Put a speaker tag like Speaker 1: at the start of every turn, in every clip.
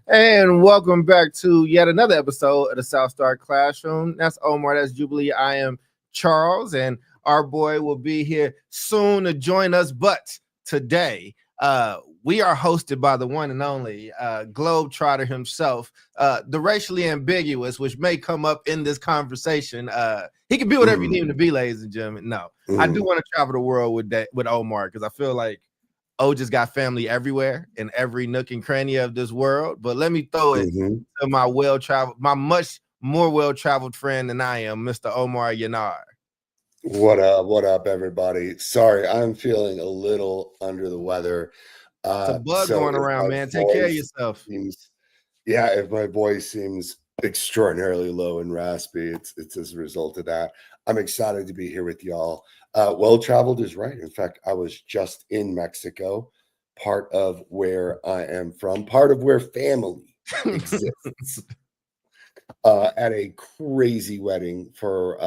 Speaker 1: And welcome back to yet another episode of the South Star Classroom. That's Omar, that's Jubilee. I am Charles, and our boy will be here soon to join us. But today, we are hosted by the one and only Globetrotter himself, the racially ambiguous, which may come up in this conversation. He can be whatever you need him to be, ladies and gentlemen. No, I do want to travel the world with Omar because I feel like O just got family everywhere in every nook and cranny of this world. But let me throw it to my my much more well-traveled friend than I am, Mr. Omar Yanar.
Speaker 2: What up? What up, everybody? Sorry, I'm feeling a little under the weather.
Speaker 1: It's a bug going around, man. Take care of yourself.
Speaker 2: If my voice seems extraordinarily low and raspy, it's as a result of that. I'm excited to be here with y'all. Well-traveled is right. In fact, I was just in Mexico, part of where I am from, part of where family exists, at a crazy wedding for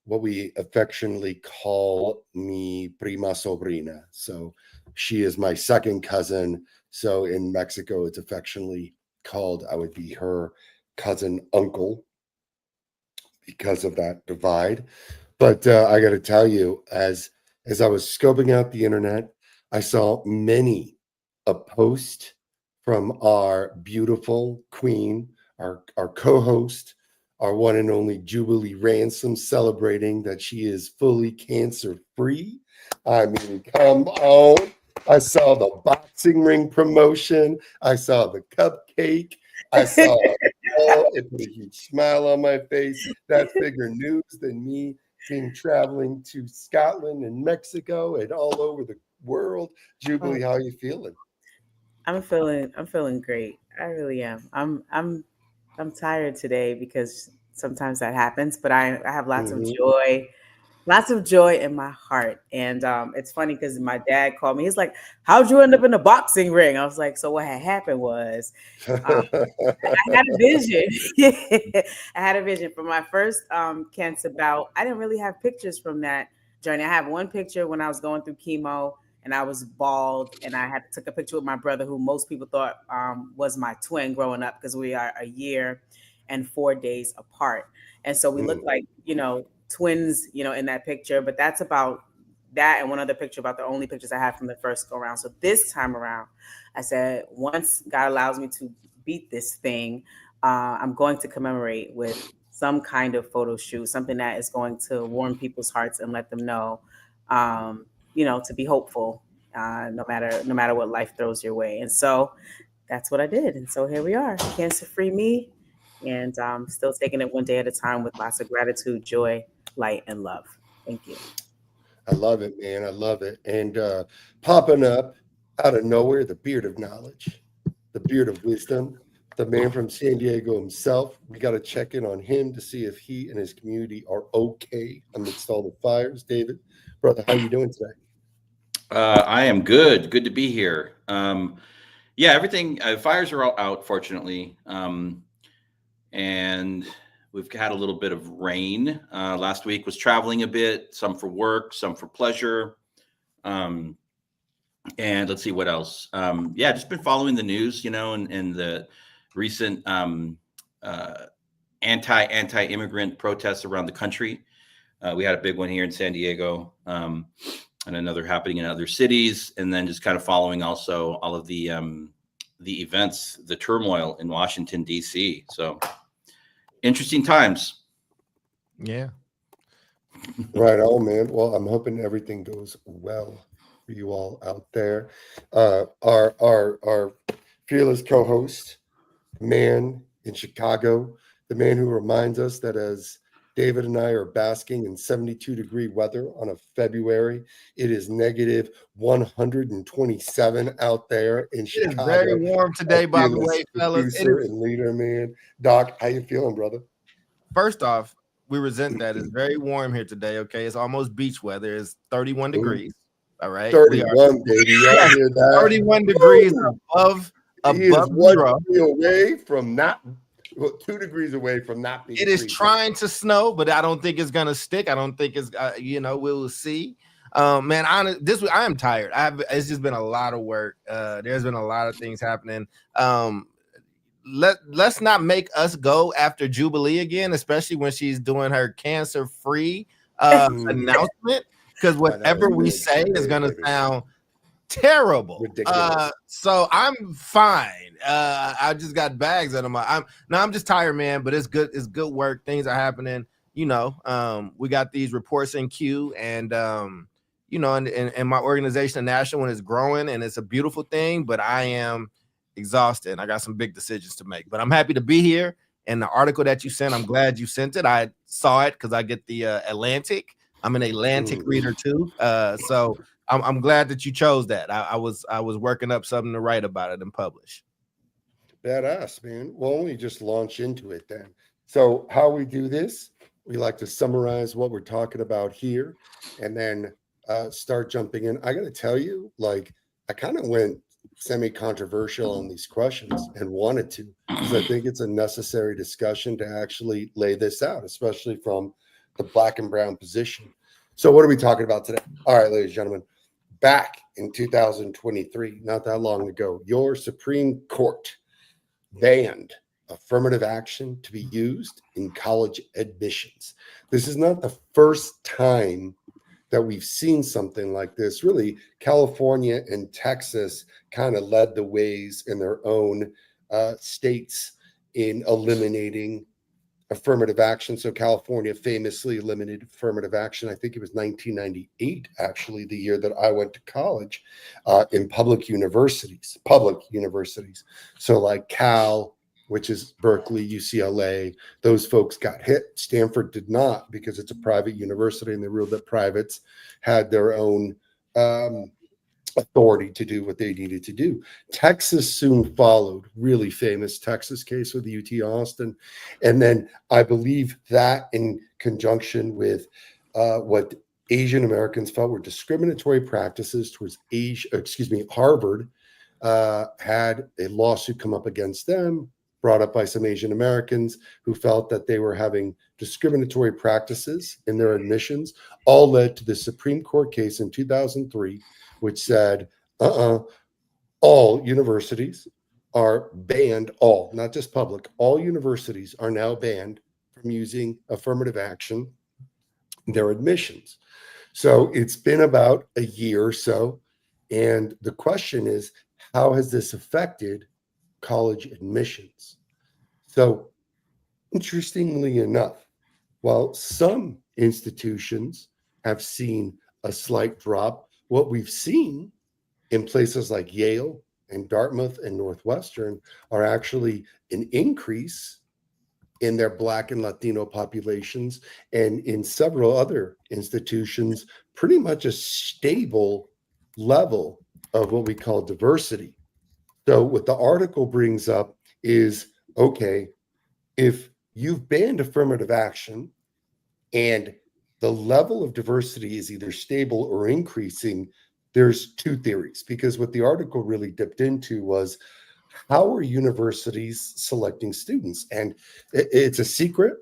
Speaker 2: what we affectionately call me prima sobrina. So she is my second cousin. So in Mexico, it's affectionately called, I would be her cousin uncle because of that divide. But I got to tell you, as I was scoping out the internet, I saw many a post from our beautiful queen, our co-host, our one and only Jubilee Ransom, celebrating that she is fully cancer-free. I mean, come on. I saw the boxing ring promotion. I saw the cupcake. I saw it put a huge smile on my face. That's bigger news than me being traveling to Scotland and Mexico and all over the world. Jubilee, how are you feeling?
Speaker 3: I'm feeling great. I really am. I'm tired today because sometimes that happens, but I have lots of joy in my heart. And it's funny because my dad called me. He's like, "How'd you end up in a boxing ring?" I was like, "So what had happened was I had a vision. I had a vision for my first cancer bout. I didn't really have pictures from that journey. I have one picture when I was going through chemo and I was bald, and I took a picture with my brother, who most people thought was my twin growing up because we are a year and 4 days apart. And so we look like, twins, in that picture. But that's about that, and one other picture about the only pictures I have from the first go around. So this time around, I said, once God allows me to beat this thing, I'm going to commemorate with some kind of photo shoot, something that is going to warm people's hearts and let them know, to be hopeful, no matter what life throws your way. And so that's what I did. And so here we are, cancer-free me, and still taking it one day at a time with lots of gratitude, joy, light, and love. Thank you.
Speaker 2: I love it, man. I love it. And popping up out of nowhere, the beard of knowledge, the beard of wisdom, the man from San Diego himself. We got to check in on him to see if he and his community are okay amidst all the fires. David, brother, how you doing today?
Speaker 4: I am good. Good to be here. Everything, fires are all out, fortunately. And we've had a little bit of rain. Last week was traveling a bit, some for work, some for pleasure. And let's see what else. Just been following the news, and the recent anti-immigrant protests around the country. We had a big one here in San Diego, and another happening in other cities, and then just kind of following also all of the events, the turmoil in Washington, D.C. So interesting times.
Speaker 1: Yeah.
Speaker 2: Right on, man. Well, I'm hoping everything goes well for you all out there. Our fearless co-host, man in Chicago, the man who reminds us that as David and I are basking in 72-degree weather on a February, it is negative 127 out there in Chicago.
Speaker 1: It's very warm today, by the way, fellas.
Speaker 2: Producer and leader, man. Doc, how you feeling, brother?
Speaker 1: First off, we resent that. It's very warm here today, okay? It's almost beach weather. It's 31 degrees, all right?
Speaker 2: 31, baby. Y'all hear that?
Speaker 1: 31 degrees above zero.
Speaker 2: Away from not 2 degrees away from not being.
Speaker 1: It is trying to snow, but I don't think it's gonna stick. I don't think it's we will see. Man, this week I am tired. It's just been a lot of work. There's been a lot of things happening. Let's not make us go after Jubilee again, especially when she's doing her cancer-free announcement, because whatever we say is going to sound terrible.
Speaker 2: Ridiculous.
Speaker 1: So I'm fine. I just got bags under my. I'm just tired, man. But it's good. It's good work. Things are happening. We got these reports in queue, and and my organization, the National One, is growing, and it's a beautiful thing. But I am exhausted. I got some big decisions to make. But I'm happy to be here. And the article that you sent, I'm glad you sent it. I saw it because I get the Atlantic. I'm an Atlantic reader too. So I'm glad that you chose that. I was working up something to write about it and publish.
Speaker 2: Badass, man. We'll only just launch into it then. So how we do this, we like to summarize what we're talking about here and then start jumping in. I got to tell you, like, I kind of went semi-controversial on these questions and wanted to, because I think it's a necessary discussion to actually lay this out, especially from the black and brown position. So what are we talking about today? All right, ladies and gentlemen, back in 2023, not that long ago, your Supreme Court banned affirmative action to be used in college admissions. This is not the first time that we've seen something like this. Really, California and Texas kind of led the ways in their own states in eliminating affirmative action. So California famously eliminated affirmative action. I think it was 1998, actually, the year that I went to college, in public universities. So like Cal, which is Berkeley, UCLA, those folks got hit. Stanford did not, because it's a private university and they ruled that privates had their own authority to do what they needed to do. Texas soon followed, really famous Texas case with the UT Austin. And then I believe that in conjunction with what Asian Americans felt were discriminatory practices towards Harvard had a lawsuit come up against them, brought up by some Asian Americans who felt that they were having discriminatory practices in their admissions, all led to the Supreme Court case in 2003, which said, all universities are banned, not just public, all universities are now banned from using affirmative action in their admissions. So it's been about a year or so. And the question is, how has this affected college admissions? So interestingly enough, while some institutions have seen a slight drop, what we've seen in places like Yale and Dartmouth and Northwestern are actually an increase in their Black and Latino populations, and in several other institutions, pretty much a stable level of what we call diversity. So what the article brings up is, okay, if you've banned affirmative action and the level of diversity is either stable or increasing, there's two theories, because what the article really dipped into was, how are universities selecting students? And it's a secret.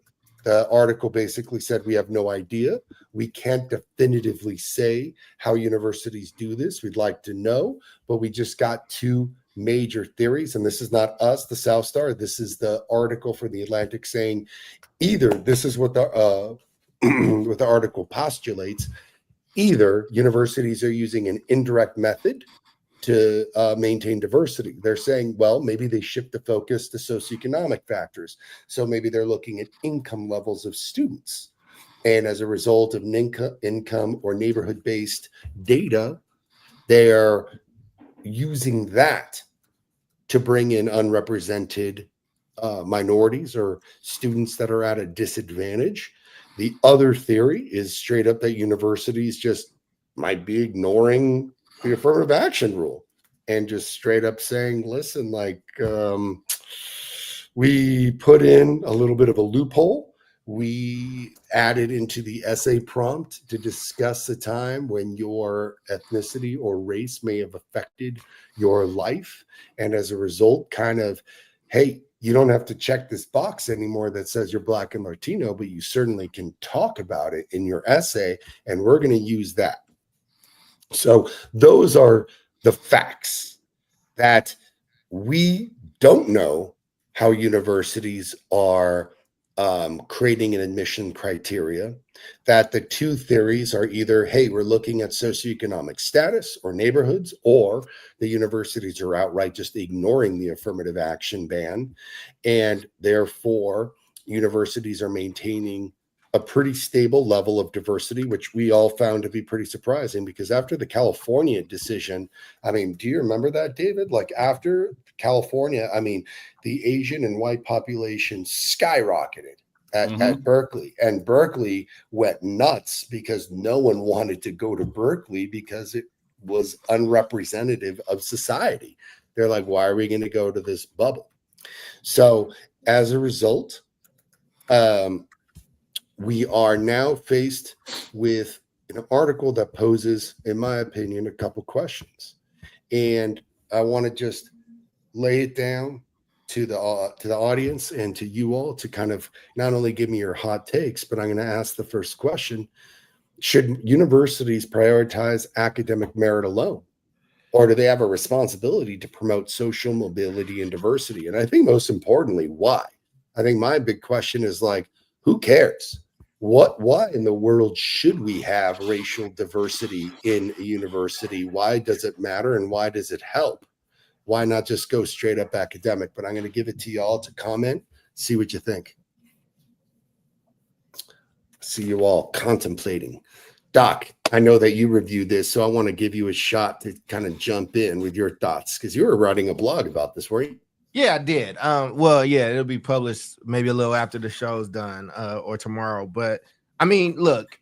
Speaker 2: The article basically said, we have no idea. We can't definitively say how universities do this. We'd like to know, but we just got two major theories. And this is not us, the South Star. This is the article for the Atlantic saying, either this is what the what the article postulates, either universities are using an indirect method to maintain diversity. They're saying, well, maybe they shift the focus to socioeconomic factors. So maybe they're looking at income levels of students. And as a result of income or neighborhood-based data, they're using that to bring in unrepresented minorities or students that are at a disadvantage. The other theory is straight up that universities just might be ignoring the affirmative action rule and just straight up saying, listen, like, we put in a little bit of a loophole. We added into the essay prompt to discuss a time when your ethnicity or race may have affected your life. And as a result, kind of, hey, you don't have to check this box anymore that says you're Black and Latino, but you certainly can talk about it in your essay, and we're going to use that. So those are the facts that we don't know how universities are creating an admission criteria, that the two theories are either, hey, we're looking at socioeconomic status or neighborhoods, or the universities are outright just ignoring the affirmative action ban. And therefore, universities are maintaining a pretty stable level of diversity, which we all found to be pretty surprising, because after the California decision, I mean, do you remember that, David? Like after California, I mean, the Asian and white population skyrocketed at Berkeley, and Berkeley went nuts because no one wanted to go to Berkeley because it was unrepresentative of society. They're like, why are we going to go to this bubble? So as a result, we are now faced with an article that poses, in my opinion, a couple questions. And I want to just lay it down to the audience and to you all to kind of not only give me your hot takes, but I'm going to ask the first question. Should universities prioritize academic merit alone? Or do they have a responsibility to promote social mobility and diversity? And I think most importantly, why? I think my big question is like, who cares? Why in the world should we have racial diversity in a university? Why does it matter, and why does it help? Why not just go straight up academic? But I'm going to give it to y'all to comment, see what you think. See you all contemplating. Doc, I know that you reviewed this, so I want to give you a shot to kind of jump in with your thoughts, because you were writing a blog about this, weren't you?
Speaker 1: Yeah, I did. Well, yeah, it'll be published maybe a little after the show's done, or tomorrow. But I mean, look,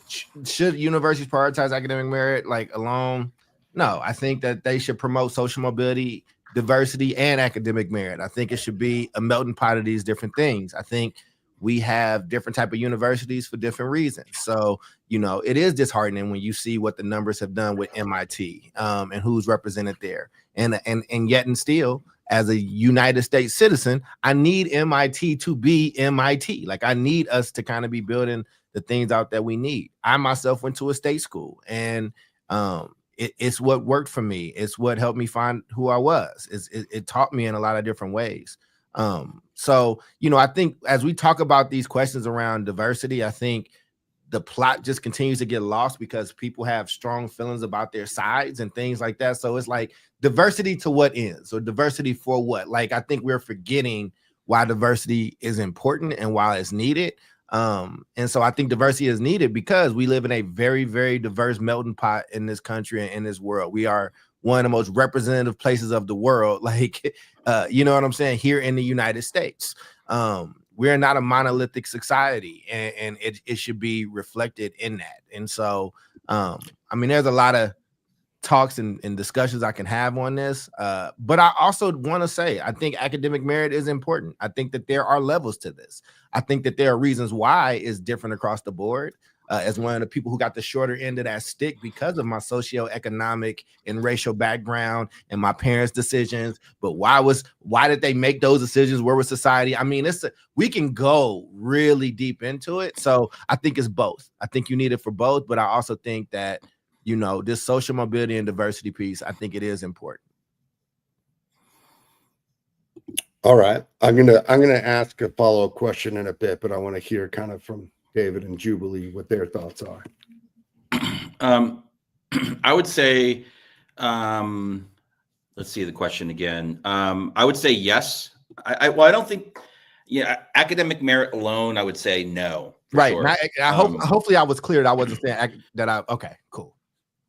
Speaker 1: should universities prioritize academic merit like alone? No, I think that they should promote social mobility, diversity, and academic merit. I think it should be a melting pot of these different things. I think we have different type of universities for different reasons. So, you know, it is disheartening when you see what the numbers have done with MIT, and who's represented there. And yet and still, as a United States citizen, I need MIT to be MIT. Like, I need us to kind of be building the things out that we need. I myself went to a state school, and it's what worked for me. It's what helped me find who I was. It taught me in a lot of different ways. So, you know, I think as we talk about these questions around diversity, I think the plot just continues to get lost because people have strong feelings about their sides and things like that. So it's like, diversity to what ends, or diversity for what? Like, I think we're forgetting why diversity is important and why it's needed. And so I think diversity is needed because we live in a very, very diverse melting pot in this country and in this world. We are one of the most representative places of the world. Like, you know what I'm saying? Here in the United States, we're not a monolithic society, and it should be reflected in that. And so, I mean, there's a lot of talks and discussions I can have on this, but I also want to say I think academic merit is important. I think that there are levels to this. I think that there are reasons why it's different across the board. As one of the people who got the shorter end of that stick because of my socioeconomic and racial background and my parents' decisions. But why did they make those decisions? Where was society? I mean, we can go really deep into it. So I think it's both. I think you need it for both, but I also think that, you know, this social mobility and diversity piece, I think it is important.
Speaker 2: All right. I'm gonna ask a follow-up question in a bit, but I want to hear kind of from David and Jubilee what their thoughts are.
Speaker 4: I would say, let's see the question again. I would say yes. I don't think, academic merit alone, I would say no.
Speaker 1: Right.
Speaker 4: Sure.
Speaker 1: I hope, hopefully I was clear that I wasn't saying that okay, cool.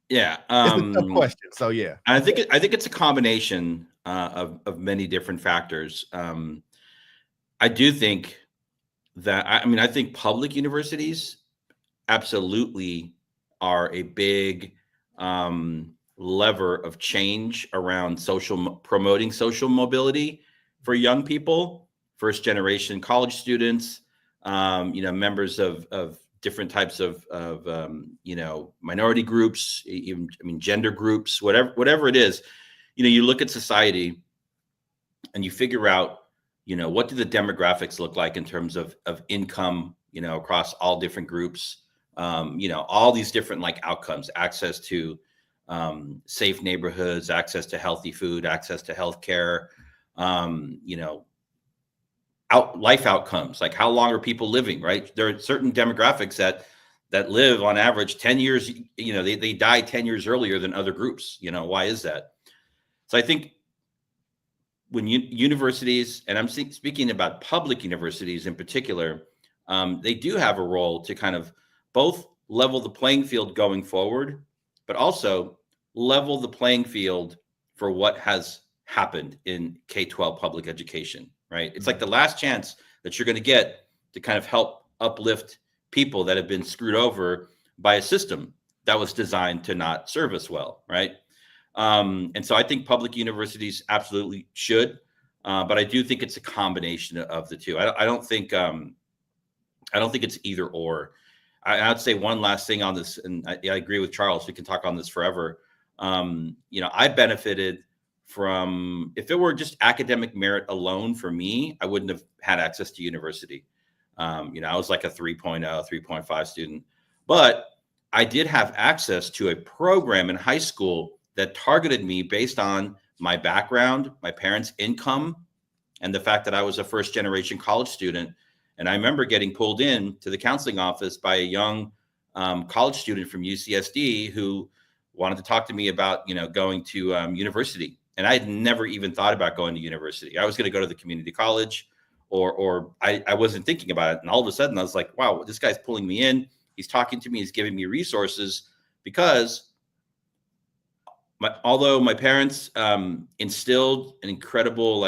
Speaker 4: Yeah.
Speaker 1: It's a tough question. So yeah.
Speaker 4: I think it's a combination of many different factors. I do think that, I think public universities absolutely are a big lever of change around promoting social mobility for young people, first generation college students, members of different types of minority groups, even, gender groups, whatever it is. You look at society and you figure out, what do the demographics look like in terms of income, across all different groups, all these different like outcomes, access to safe neighborhoods, access to healthy food, access to healthcare, you know, life outcomes, like how long are people living, right? There are certain demographics that live on average 10 years, you know, they die 10 years earlier than other groups. You know, why is that? So I think when universities, and I'm speaking about public universities in particular, they do have a role to kind of both level the playing field going forward, but also level the playing field for what has happened in K-12 public education, right? It's like the last chance that you're going to get to kind of help uplift people that have been screwed over by a system that was designed to not serve us well, right? And so I think public universities absolutely should, but I do think it's a combination of the two. I don't think it's either or. I'd say one last thing on this, and I agree with Charles. We can talk on this forever. You know, I benefited from, if it were just academic merit alone for me, I wouldn't have had access to university. You know, I was like a 3.0, 3.5 student, but I did have access to a program in high school that targeted me based on my background, my parents' income, and the fact that I was a first generation college student. And I remember getting pulled in to the counseling office by a young college student from UCSD who wanted to talk to me about, you know, going to university. And I had never even thought about going to university. I was going to go to the community college, or I wasn't thinking about it. And all of a sudden I was like, wow, this guy's pulling me in. He's talking to me. He's giving me resources, because although my parents instilled an incredible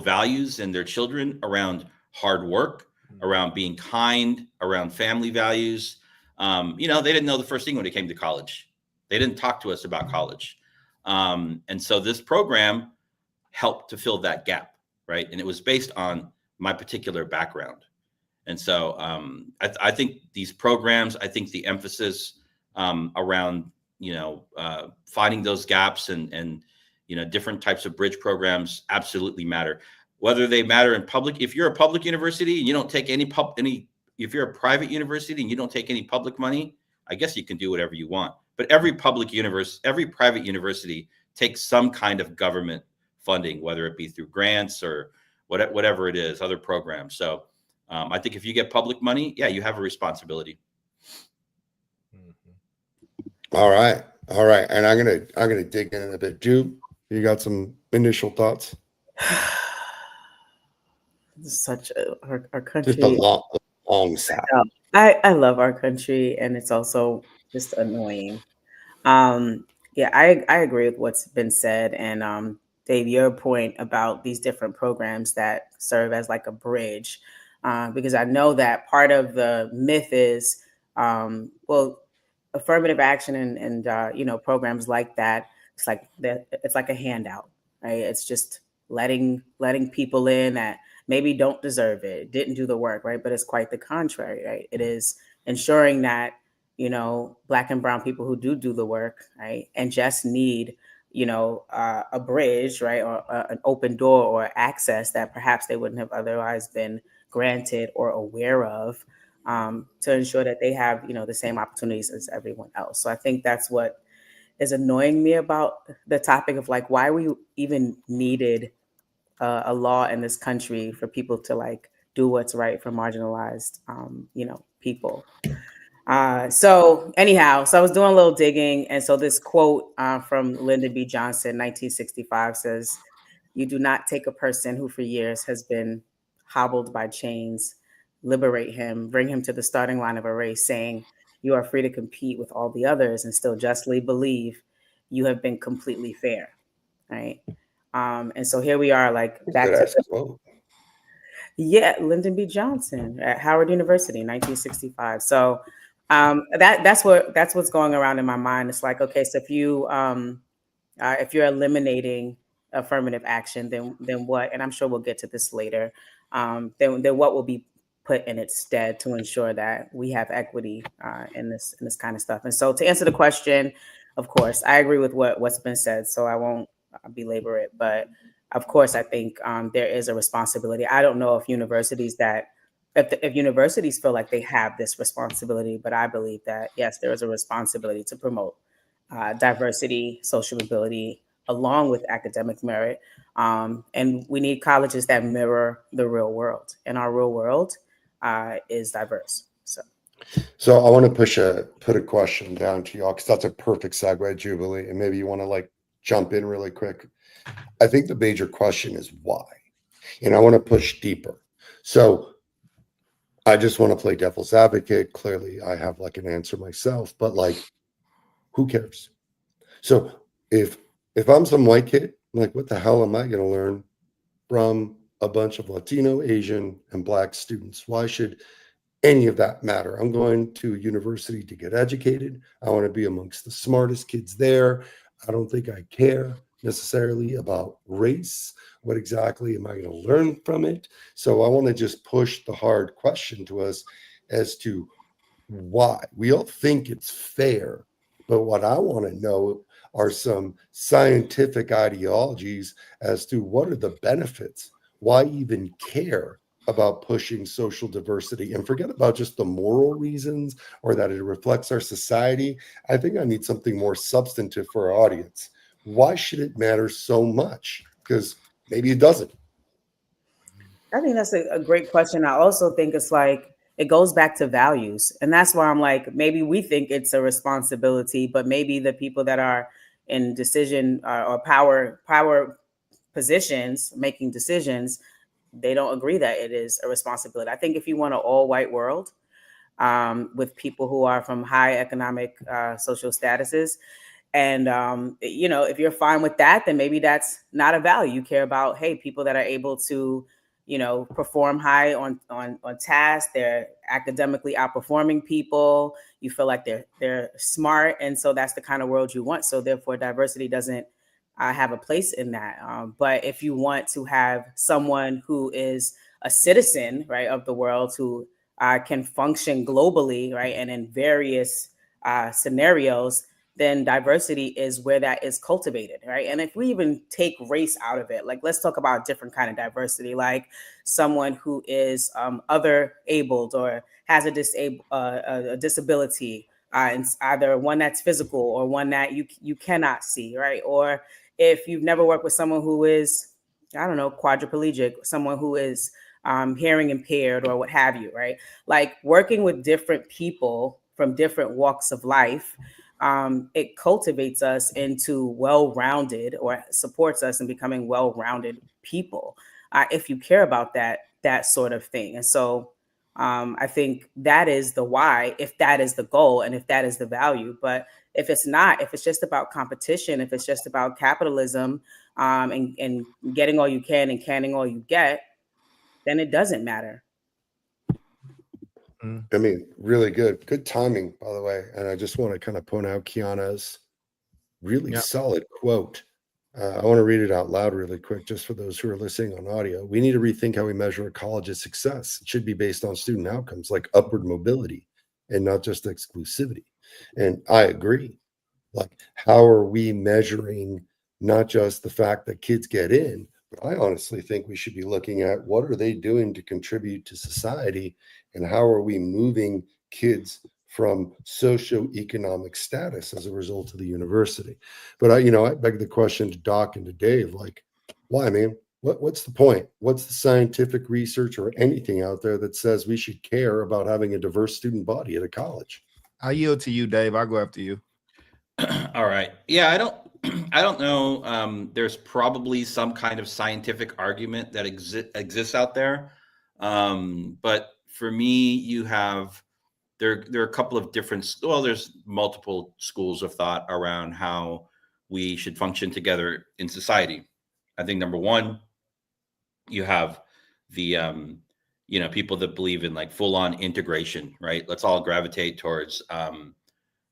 Speaker 4: values in their children around hard work, around being kind, around family values, you know, they didn't know the first thing when it came to college. They didn't talk to us about college. And so this program helped to fill that gap, right? And it was based on my particular background. And so I think these programs, I think the emphasis around, you know, finding those gaps and, you know, different types of bridge programs absolutely matter. Whether they matter in public, if you're a public university and you don't take if you're a private university and you don't take any public money, I guess you can do whatever you want. But every private university takes some kind of government funding, whether it be through grants or whatever it is, other programs. So I think if you get public money, yeah, you have a responsibility.
Speaker 2: All right. And I'm gonna dig in a bit. Jube, you got some initial thoughts?
Speaker 3: Such our country.
Speaker 2: Just a long sigh.
Speaker 3: I love our country, and it's also just annoying. Yeah, I agree with what's been said, and Dave, your point about these different programs that serve as like a bridge, because I know that part of the myth is, well, affirmative action and you know, programs like that, it's like a handout, right? It's just letting people in that maybe don't deserve it, didn't do the work, right? But it's quite the contrary, right? It is ensuring that, you know, Black and brown people who do the work, right, and just need, you know, a bridge, right, or an open door or access that perhaps they wouldn't have otherwise been granted or aware of, to ensure that they have, you know, the same opportunities as everyone else. So I think that's what is annoying me about the topic of like why we even needed a law in this country for people to like do what's right for marginalized, you know, people. So anyhow, so I was doing a little digging. And so this quote from Lyndon B. Johnson, 1965 says, "You do not take a person who for years has been hobbled by chains, liberate him, bring him to the starting line of a race, saying, you are free to compete with all the others and still justly believe you have been completely fair." Right. And so here we are, like back to Lyndon B. Johnson at Howard University, 1965. So that's what's going around in my mind. It's like, okay, so if you're eliminating affirmative action, then what? And I'm sure we'll get to this later. Then what will be put in its stead to ensure that we have equity in this kind of stuff? And so to answer the question, of course, I agree with what's been said, so I won't belabor it. But of course, I think there is a responsibility. I don't know if universities feel like they have this responsibility, but I believe that yes, there is a responsibility to promote diversity, social mobility, along with academic merit. And we need colleges that mirror the real world. And our real world is diverse.
Speaker 2: So I want to put a question down to y'all, because that's a perfect segue, Jubilee, and maybe you want to like jump in really quick. I think the major question is why, and I want to push deeper. So I just want to play devil's advocate. Clearly, I have like an answer myself, but like, who cares? So if I'm some white kid, I'm like, what the hell am I going to learn from a bunch of Latino, Asian, and Black students? Why should any of that matter? I'm going to university to get educated. I want to be amongst the smartest kids there. I don't think I care necessarily about race. What exactly am I going to learn from it? So I want to just push the hard question to us as to why. We all think it's fair, but what I want to know are some scientific ideologies as to what are the benefits. Why even care about pushing social diversity? And forget about just the moral reasons or that it reflects our society. I think I need something more substantive for our audience. Why should it matter so much? Because maybe it doesn't.
Speaker 3: I think that's a great question. I also think it's like it goes back to values. And that's why I'm like, maybe we think it's a responsibility, but maybe the people that are in decision or power positions making decisions, they don't agree that it is a responsibility. I think if you want an all white world with people who are from high economic social statuses, and if you're fine with that, then maybe that's not a value. You care about, hey, people that are able to, perform high on tasks. They're academically outperforming people. You feel like they're smart, and so that's the kind of world you want. So therefore, diversity doesn't have a place in that. But if you want to have someone who is a citizen, right, of the world, who can function globally, right, and in various scenarios, then diversity is where that is cultivated, right? And if we even take race out of it, like let's talk about a different kind of diversity, like someone who is other abled or has a disability, and either one that's physical or one that you cannot see, right? Or if you've never worked with someone who is, I don't know, quadriplegic, someone who is hearing impaired or what have you, right? Like working with different people from different walks of life, it cultivates us into well-rounded, or supports us in becoming well-rounded people, if you care about that sort of thing. And so I think that is the why, if that is the goal and if that is the value. But if it's not, if it's just about competition, if it's just about capitalism, and getting all you can and canning all you get, then it doesn't matter.
Speaker 2: I mean, really good timing, by the way. And I just want to kind of point out Kiana's really solid quote. I want to read it out loud really quick, just for those who are listening on audio. We need to rethink how we measure a college's success. It should be based on student outcomes like upward mobility and not just exclusivity. And I agree. Like, how are we measuring not just the fact that kids get in, but I honestly think we should be looking at what are they doing to contribute to society, and how are we moving kids from socioeconomic status as a result of the university. But I beg the question to Doc and to Dave, like, why, man? What's the point? What's the scientific research or anything out there that says we should care about having a diverse student body at a college?
Speaker 1: I yield to you, Dave. I'll go after you.
Speaker 4: All right. Yeah, I don't know. There's probably some kind of scientific argument that exists out there. But for me, you have there are a couple of different, there's multiple schools of thought around how we should function together in society. I think number one, you have the people that believe in like full-on integration, right? Let's all gravitate towards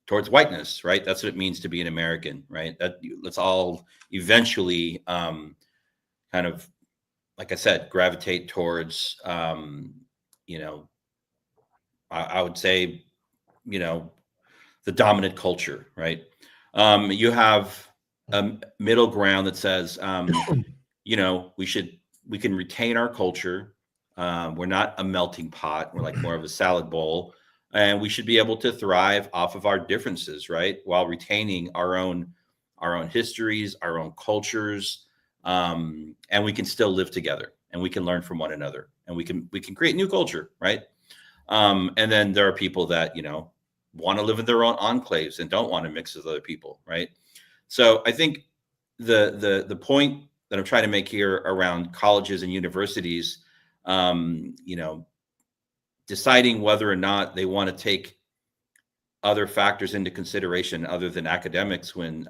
Speaker 4: whiteness, right? That's what it means to be an American, right? That let's all eventually kind of, like I said, gravitate towards I would say, the dominant culture, right? You have a middle ground that says, we can retain our culture. We're not a melting pot. We're like more of a salad bowl. and we should be able to thrive off of our differences, right, while retaining our own histories, our own cultures, and we can still live together, and we can learn from one another, and we can create new culture, right? And then there are people that, you know, want to live in their own enclaves and don't want to mix with other people, right? So I think the point that I'm trying to make here around colleges and universities, you know, deciding whether or not they want to take other factors into consideration other than academics when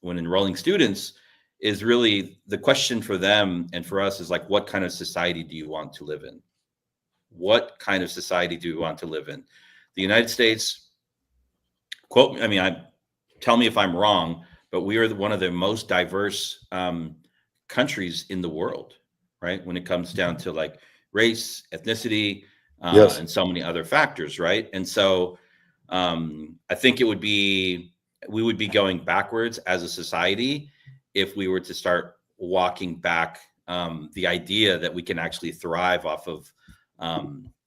Speaker 4: when enrolling students is really the question for them and for us is like, what kind of society do you want to live in? What kind of society do you want to live in? The United States, quote, I mean, tell me if I'm wrong, but we are one of the most diverse countries in the world, right? When it comes down to like race, ethnicity,
Speaker 2: Yes.
Speaker 4: and so many other factors, right? And so I think we would be going backwards as a society if we were to start walking back the idea that we can actually thrive off of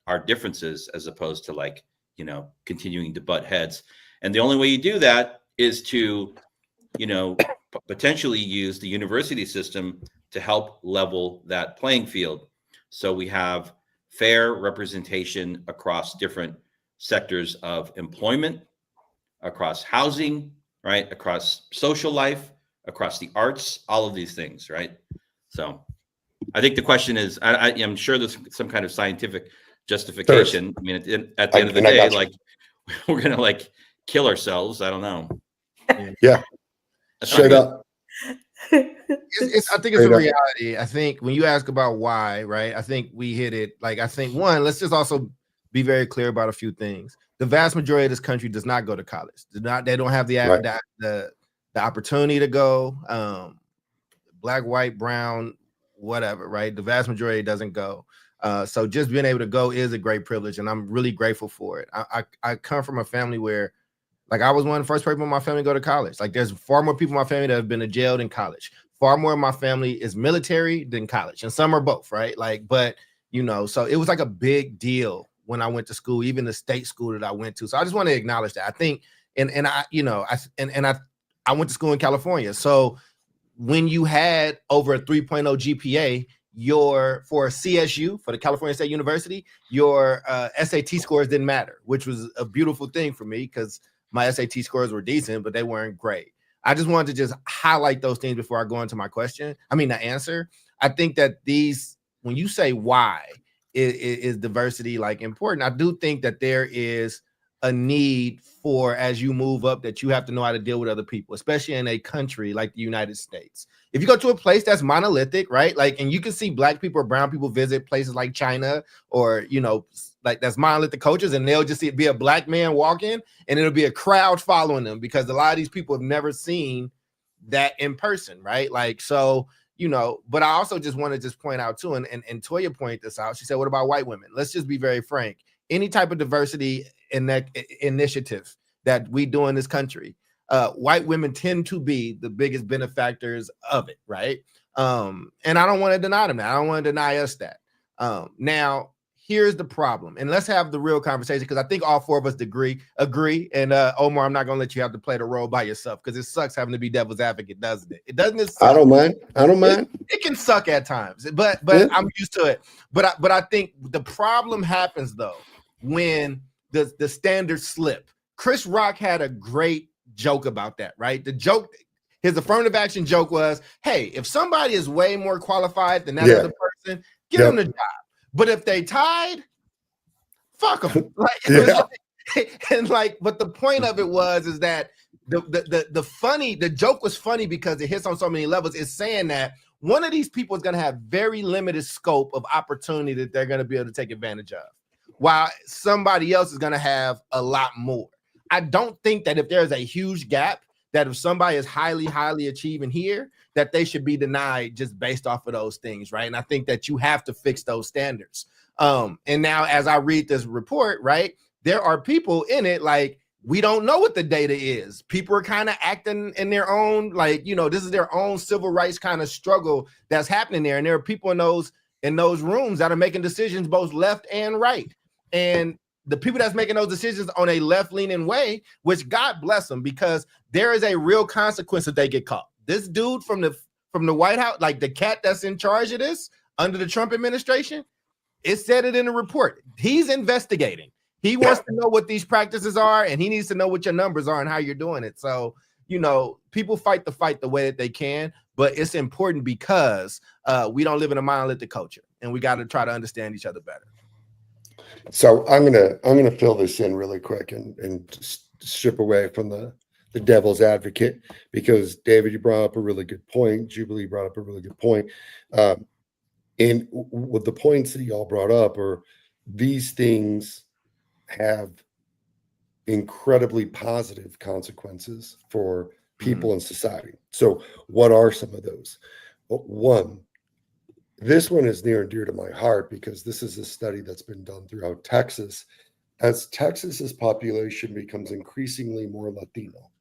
Speaker 4: our differences as opposed to, like, you know, continuing to butt heads. And the only way you do that is to, you know, potentially use the university system to help level that playing field. So we have fair representation across different sectors of employment, across housing, right? Across social life, across the arts, all of these things, right? So I think the question is, I'm sure there's some kind of scientific justification. I mean, at the end of the day, like, we're going to like kill ourselves. I don't know.
Speaker 2: Yeah. Straight up.
Speaker 1: I think it's a reality. I think when you ask about why, right? I think we hit it. Like, I think one, let's just also be very clear about a few things. The vast majority of this country does not go to college. They don't have the opportunity to go. Black, white, brown, whatever, right? The vast majority doesn't go. So just being able to go is a great privilege, and I'm really grateful for it. I come from a family where, like, I was one of the first people in my family to go to college. Like, there's far more people in my family that have been to jail than college. Far more of my family is military than college, and some are both, right? Like, but you know, so it was like a big deal when I went to school, even the state school that I went to. So I just want to acknowledge that. I think, and I, you know, I went to school in California. So when you had over a 3.0 GPA, for CSU, for the California State University, your SAT scores didn't matter, which was a beautiful thing for me because my SAT scores were decent, but they weren't great. I just wanted to just highlight those things before I go into my the answer. I think that when you say why is diversity like important, I do think that there is a need for, as you move up, that you have to know how to deal with other people, especially in a country like the United States. If you go to a place that's monolithic, right? Like, and you can see black people or brown people visit places like China or, you know, like that's monolithic cultures, and they'll just be a black man walking and it'll be a crowd following them because a lot of these people have never seen that in person, right? Like, so, you know, but I also just want to just point out too, and Toya pointed this out. She said, what about white women? Let's just be very frank. Any type of diversity in that initiative that we do in this country, white women tend to be the biggest benefactors of it, right? And I don't want to deny them that. I don't want to deny us that. Now, here's the problem, and let's have the real conversation because I think all four of us agree. And Omar, I'm not going to let you have to play the role by yourself because it sucks having to be devil's advocate, doesn't it? Doesn't it suck?
Speaker 2: I don't mind.
Speaker 1: It can suck at times, but yeah. I'm used to it. But I think the problem happens though when the standards slip. Chris Rock had a great joke about that, right? The joke, his affirmative action joke was, hey, if somebody is way more qualified than that other person, give them the job. But if they tied, fuck them. But the point of it is that the joke was funny because it hits on so many levels. It's saying that one of these people is going to have very limited scope of opportunity that they're going to be able to take advantage of, while somebody else is going to have a lot more. I don't think that if there's a huge gap, that if somebody is highly, highly achieving here, that they should be denied just based off of those things, right? And I think that you have to fix those standards. And now as I read this report, right, there are people in it, like, we don't know what the data is. People are kind of acting in their own, like, you know, this is their own civil rights kind of struggle that's happening there. And there are people in those rooms that are making decisions both left and right. And the people that's making those decisions on a left-leaning way, which God bless them, because there is a real consequence if they get caught. This dude from the White House, like the cat that's in charge of this under the Trump administration, it said it in the report. He's investigating. He wants to know what these practices are, and he needs to know what your numbers are and how you're doing it. So, people fight the fight the way that they can, but it's important because we don't live in a monolithic culture, and we got to try to understand each other better.
Speaker 2: So I'm gonna fill this in really quick and strip away from the devil's advocate, because David, you brought up a really good point. Jubilee brought up a really good point. And with the points that y'all brought up, are these things have incredibly positive consequences for people in society. So what are some of those? One, this one is near and dear to my heart because this is a study that's been done throughout Texas. As Texas's population becomes increasingly more Latino,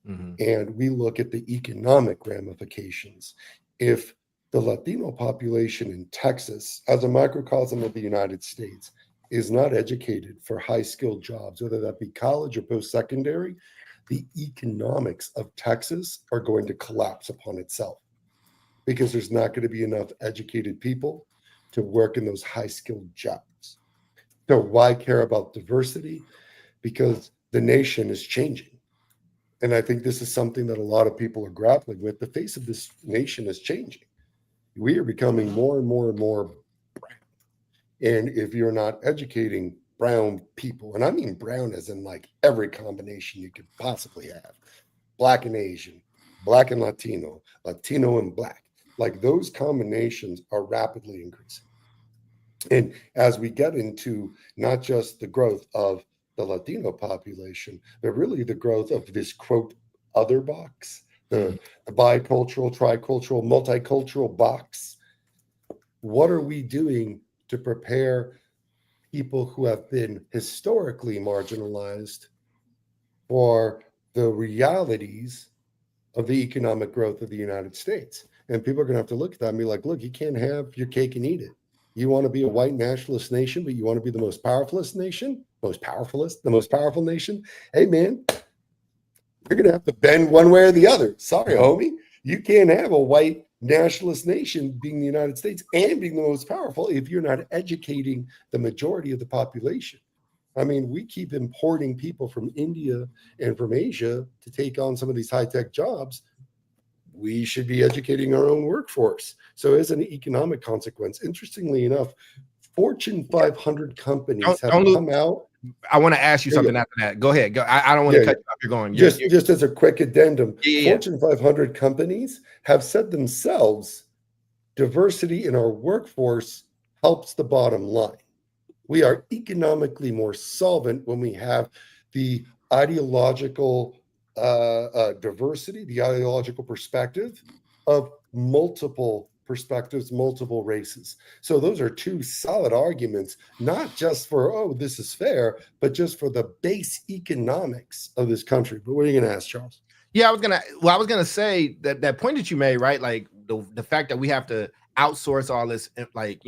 Speaker 2: and we look at the economic ramifications, if the Latino population in Texas, as a microcosm of the United States, is not educated for high-skilled jobs, whether that be college or post-secondary, the economics of Texas are going to collapse upon itself, because there's not going to be enough educated people to work in those high-skilled jobs. So why care about diversity? Because the nation is changing. And I think this is something that a lot of people are grappling with. The face of this nation is changing. We are becoming more and more and more brown. And if you're not educating brown people, and I mean brown as in like every combination you could possibly have, Black and Asian, Black and Latino, Latino and Black, like those combinations are rapidly increasing. And as we get into not just the growth of the Latino population, but really the growth of this quote other box, the bicultural, tricultural, multicultural box, what are we doing to prepare people who have been historically marginalized for the realities of the economic growth of the United States? And people are going to have to look at that and be like, look, you can't have your cake and eat it. You want to be a white nationalist nation, but you want to be the most powerfulest nation, the most powerful nation. Hey, man, you're going to have to bend one way or the other. Sorry, homie. You can't have a white nationalist nation being the United States and being the most powerful if you're not educating the majority of the population. I mean, we keep importing people from India and from Asia to take on some of these high-tech jobs. We should be educating our own workforce. So as an economic consequence, interestingly enough, Fortune 500 companies have come out.
Speaker 1: I want to ask you something after that. Go ahead. Go. I don't want to cut you off. You're going.
Speaker 2: Just as a quick addendum, Fortune 500 companies have said themselves, diversity in our workforce helps the bottom line. We are economically more solvent when we have the ideological diversity, the ideological perspective of multiple perspectives, multiple races. So those are two solid arguments, not just for, oh, this is fair, but just for the base economics of this country. But what are you going to ask, Charles?
Speaker 1: Yeah, I was gonna say that point that you made, right? Like the fact that we have to outsource all this, like,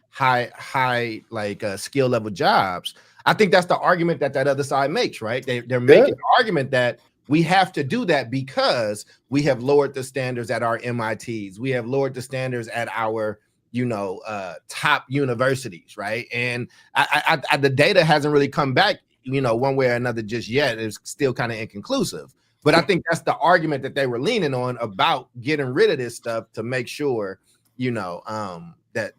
Speaker 1: high like skill level jobs. I think that's the argument that other side makes, right? They're making the argument that we have to do that because we have lowered the standards at our MITs. We have lowered the standards at our, top universities, right? And I the data hasn't really come back, one way or another just yet. It's still kind of inconclusive. But I think that's the argument that they were leaning on about getting rid of this stuff to make sure, that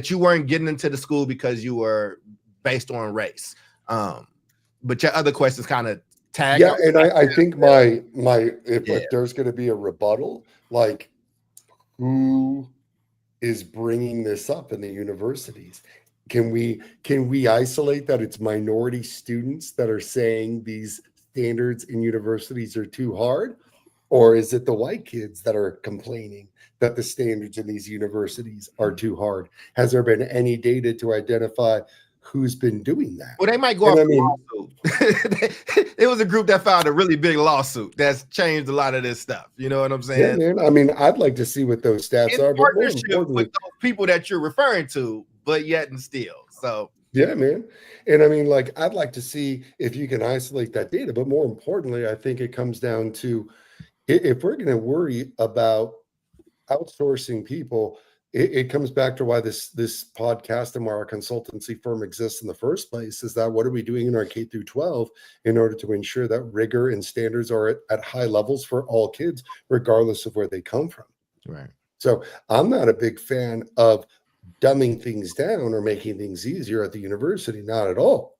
Speaker 1: you weren't getting into the school because you were based on race. But your other questions kind of tag.
Speaker 2: Yeah, and I think if there's going to be a rebuttal, like who is bringing this up in the universities? Can we isolate that it's minority students that are saying these standards in universities are too hard? Or is it the white kids that are complaining that the standards in these universities are too hard? Has there been any data to identify who's been doing that?
Speaker 1: Well, they might go off lawsuit. It was a group that filed a really big lawsuit that's changed a lot of this stuff. You know what I'm saying?
Speaker 2: Yeah, man. I mean, I'd like to see what those stats are.
Speaker 1: Partnership with those people that you're referring to, but yet and still. So
Speaker 2: Yeah, man. And I mean, like, I'd like to see if you can isolate that data, but more importantly, I think it comes down to if we're going to worry about outsourcing people, it comes back to why this podcast and why our consultancy firm exists in the first place, is that what are we doing in our K through 12 in order to ensure that rigor and standards are at high levels for all kids, regardless of where they come from.
Speaker 1: Right.
Speaker 2: So I'm not a big fan of dumbing things down or making things easier at the university, not at all.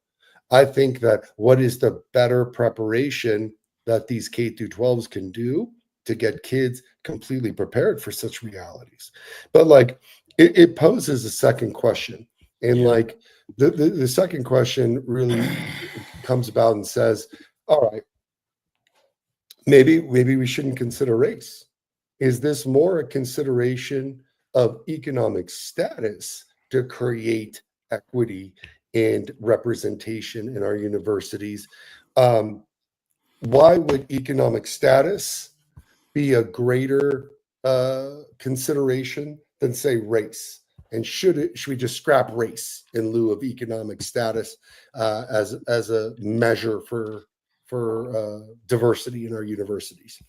Speaker 2: I think that what is the better preparation that these K through 12s can do to get kids completely prepared for such realities. But like it poses a second question. And like the second question really comes about and says, all right, maybe we shouldn't consider race. Is this more a consideration of economic status to create equity and representation in our universities? Why would economic status be a greater consideration than, say, race? And should we just scrap race in lieu of economic status as a measure for diversity in our universities?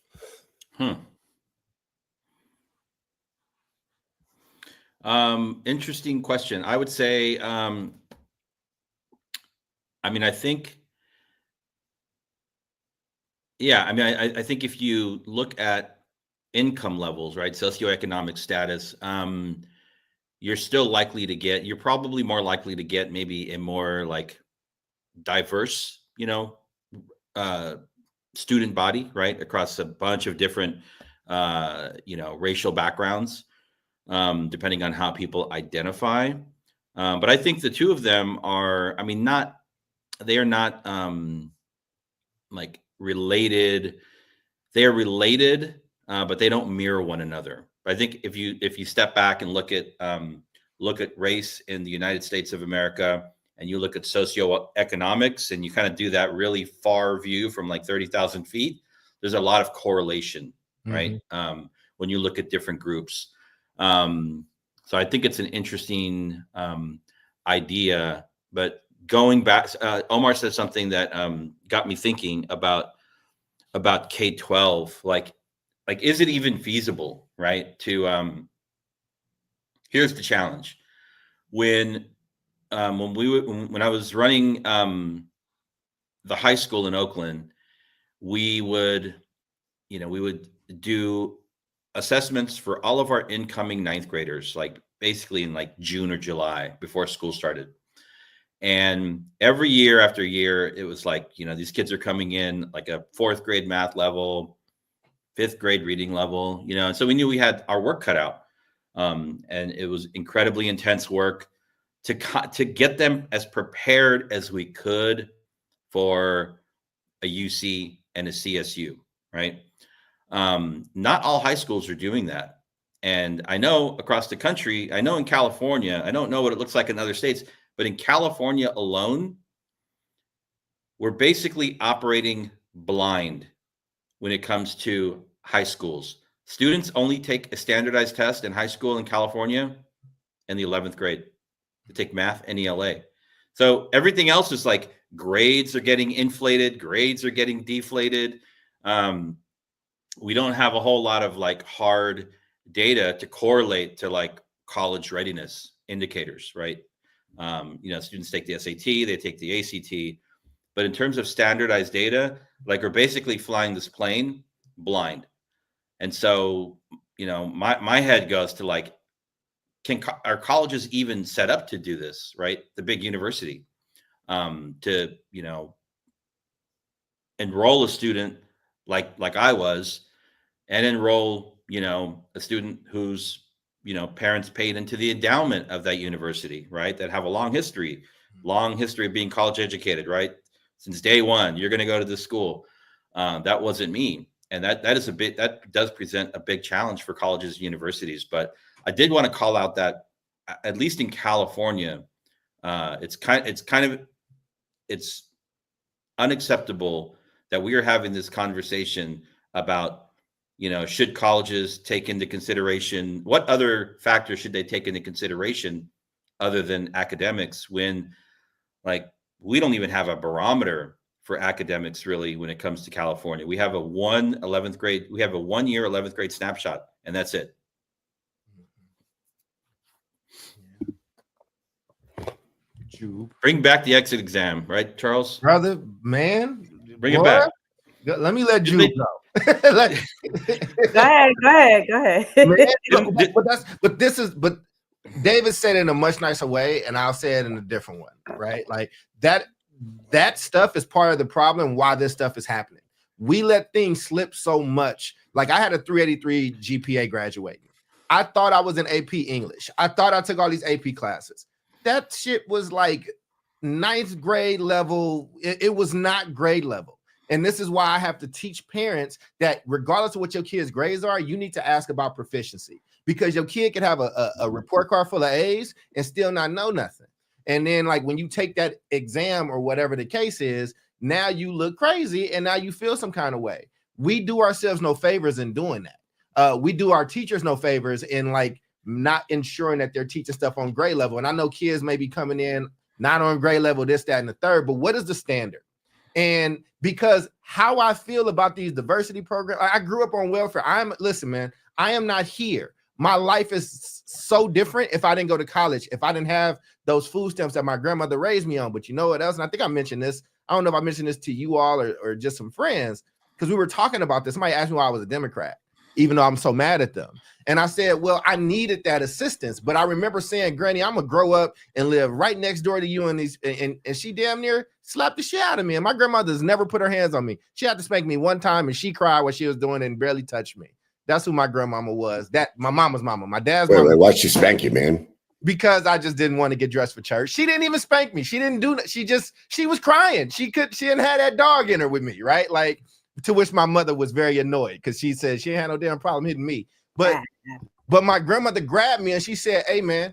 Speaker 4: Interesting question. I would say, I mean, I think, I think if you look at income levels, right, socioeconomic status, you're probably more likely to get maybe a more like diverse, student body, right, across a bunch of different, racial backgrounds, depending on how people identify. But I think the two of them are, they are not like related. They are related, but they don't mirror one another. I think if you step back and look at race in the United States of America, and you look at socioeconomics, and you kind of do that really far view from like 30,000 feet, there's a lot of correlation, right? When you look at different groups. So I think it's an interesting idea. But going back, Omar said something that got me thinking about K-12. Like, is it even feasible, right? Here's the challenge. When I was running the high school in Oakland, we would do assessments for all of our incoming ninth graders, like basically in like June or July before school started. And every year after year, it was like, these kids are coming in like a 4th grade math level, 5th grade reading level, and so we knew we had our work cut out. And it was incredibly intense work to get them as prepared as we could for a UC and a CSU, right? Not all high schools are doing that. And I know across the country, I know in California, I don't know what it looks like in other states, but in California alone, we're basically operating blind when it comes to high schools. Students only take a standardized test in high school in California in the 11th grade. They take math and ELA. So everything else is like grades are getting inflated, grades are getting deflated. We don't have a whole lot of like hard data to correlate to like college readiness indicators, right? Students take the SAT, they take the ACT, but in terms of standardized data, like we're basically flying this plane blind. And so, my head goes to like, are colleges even set up to do this, right? The big university, to, enroll a student like I was, and enroll, a student whose, parents paid into the endowment of that university, right? That have a long history of being college educated, right? Since day one, you're going to go to this school. That wasn't me. And that does present a big challenge for colleges and universities. But I did want to call out that at least in California, it's unacceptable that we are having this conversation about, should colleges take into consideration, what other factors should they take into consideration other than academics, when like we don't even have a barometer for academics really when it comes to California. We have a 1 11th grade, we have a 1 year 11th grade snapshot, and that's it. Bring back the exit exam, right, Charles?
Speaker 1: Brother, man.
Speaker 4: Bring it back.
Speaker 1: Let me let you go.
Speaker 3: Go ahead.
Speaker 1: Man, but David said it in a much nicer way, and I'll say it in a different one, right? Like that stuff is part of the problem why this stuff is happening. We let things slip so much. Like I had a 383 GPA graduating. I thought I was in AP English. I thought I took all these AP classes. That shit was like 9th grade level. It was not grade level. And this is why I have to teach parents that regardless of what your kids' grades are, you need to ask about proficiency, because your kid can have a report card full of A's and still not know nothing. And then like when you take that exam or whatever the case is, now you look crazy and now you feel some kind of way. We do ourselves no favors in doing that. We do our teachers no favors in like not ensuring that they're teaching stuff on grade level. And I know kids may be coming in not on grade level, this, that, and the third, but what is the standard? And because how I feel about these diversity programs, I grew up on welfare. Listen, man, I am not here. My life is so different if I didn't go to college, if I didn't have those food stamps that my grandmother raised me on. But you know what else? And I think I mentioned this. I don't know if I mentioned this to you all or just some friends, because we were talking about this. Somebody asked me why I was a Democrat, even though I'm so mad at them. And I said, well, I needed that assistance. But I remember saying, Granny, I'm going to grow up and live right next door to you. And she damn near slapped the shit out of me. And my grandmother's never put her hands on me. She had to spank me one time, and she cried what she was doing and barely touched me. That's who my grandmama was. That my mama's mama, my dad's mama.
Speaker 2: Wait, why'd she spank you, man?
Speaker 1: Because I just didn't want to get dressed for church. She didn't even spank me. She didn't do that. She was crying. She didn't have that dog in her with me, right? Like, to which my mother was very annoyed because she said she ain't had no damn problem hitting me. But my grandmother grabbed me and she said, hey man,